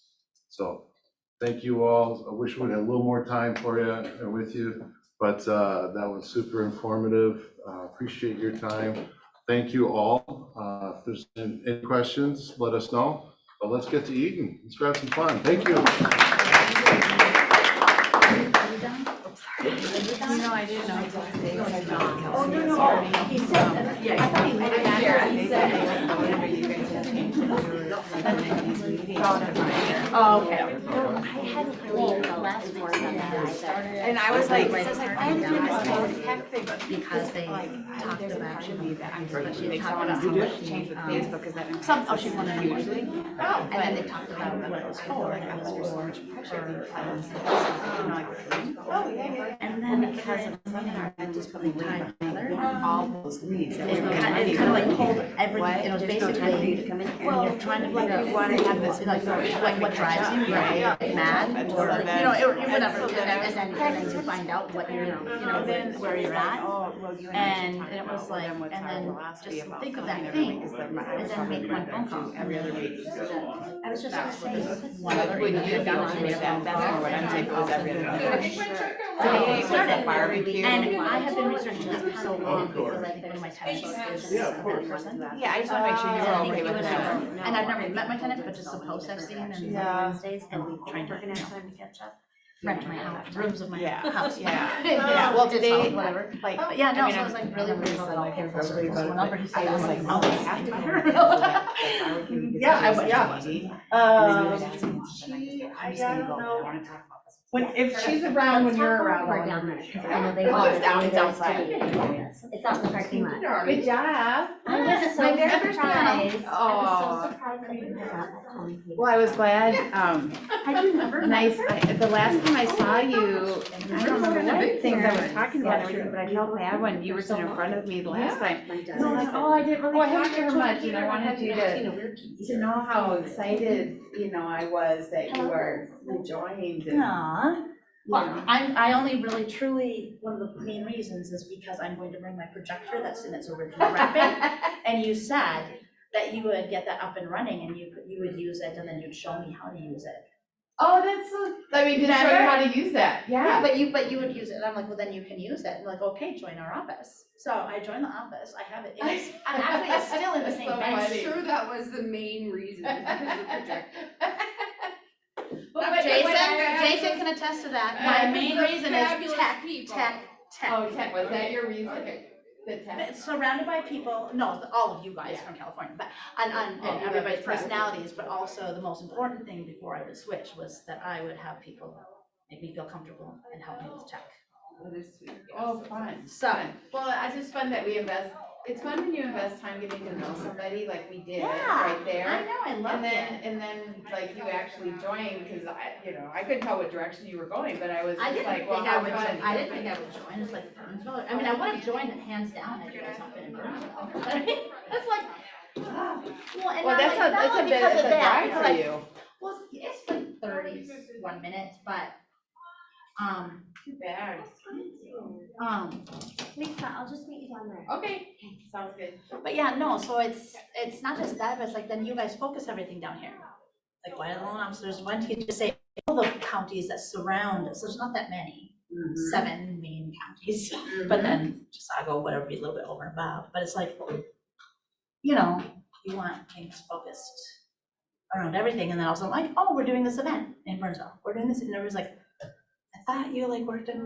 So thank you all. I wish we had a little more time for you and with you, but that was super informative. Appreciate your time. Thank you all. If there's any questions, let us know. But let's get to eating. Let's grab some fun. Thank you. No, I didn't know until today. Oh, no. He said, yeah, I thought he made it back. He said, whenever you guys have changed these meetings. oh, okay. I hadn't really last more than that either. And I was like, why did you miss the tech thing? Because they talked There about should be that. But They talked want about to how much change with Facebook because that. Oh, she wanted to usually. Oh, and then they talked about what it was for, and it was for so much pressure. Oh, yeah. and then because of the seminar, I just put the time together. All those leads. It kind of like pulled every, it was basically, well, trying to figure out what it was, like what drives you, right? Mad, or, whatever, and then you find out what you're, where you're at. And it was like, and then just think of that thing, and then make one phone call. Every other week. I was just gonna say, one Like other. when you had gone to that, that's more what I'm saying, it was every other week. They started Barbecue. And I have been researching this for so long because I think one of my tenants is that person. Yeah, I just want to make sure you're all okay with that. And I've never met my tenant, but just the posts I've seen and Wednesdays and trying to, catch up. Rent my house, rooms of my house. Yeah, well, today, Whatever. like. But yeah, no, I mean, so I was like really I'm worried just about like, okay, for everybody, what's but going on, but he said, I was like, oh, they have to be her. Yeah, I don't know. If she's around, when you're around, We're down there. I know they Oh, want it's out, it's to outside. It's out in the parking lot. Good job. I was so My very first surprised. time. I was Oh. so surprised that you had that calling me. Well, I was glad, I do remember. nice, the last time I saw you, I don't remember what things I was talking about, but I felt bad when you were sitting in front of me the last time. And I was like, oh, I didn't really talk to her much, and I wanted you to know how excited, I was that you were rejoined. And, Aw. Well, I only really truly, one of the main reasons is because I'm going to bring my projector that's in its original wrapping. And you said that you would get that up and running and you would use it and then you'd show me how to use it. Oh, that's so, I mean, to show you how to use that, yeah. But you would use it, and I'm like, well, then you can use it, and like, okay, join our office. So I joined the office, I have it, and actually, it's still in the same So bench. funny. I'm sure that was the main reason, because of the projector. Jason can attest to that, my main reason is tech. Oh, tech, was that your reason? Okay. The tech. Surrounded by people, no, all of you guys from California, but, and everybody's personalities, but also the most important thing before I would switch was that I would have people make me feel comfortable and help me with tech. Oh, fun. So. Well, it's just fun that we invest, it's fun when you invest time getting to know somebody like we did Yeah, right there. I know, I love it. And then like you actually joined, because I couldn't tell what direction you were going, but I was I just didn't like, well, think I how would, fun. I didn't think I would join, it's like, I mean, I would have joined it hands down had you guys not been in Burnsville. But I mean, it's like, well, and Well, not like, not only because of that, because for like, you. well, it's like 31 minutes, but, Too bad. Lisa, I'll just meet you down there. Okay, sounds good. but yeah, no, so it's not just that, but it's like, then you guys focus everything down here. Like, why the loan officers, why don't you just say all the counties that surround us, there's not that many, 7 main counties, but then Chisago, whatever, be a little bit over and above, but it's like, you want things focused around everything, and then also I'm like, oh, we're doing this event in Burnsville, we're doing this, and everybody's like, I thought you like worked in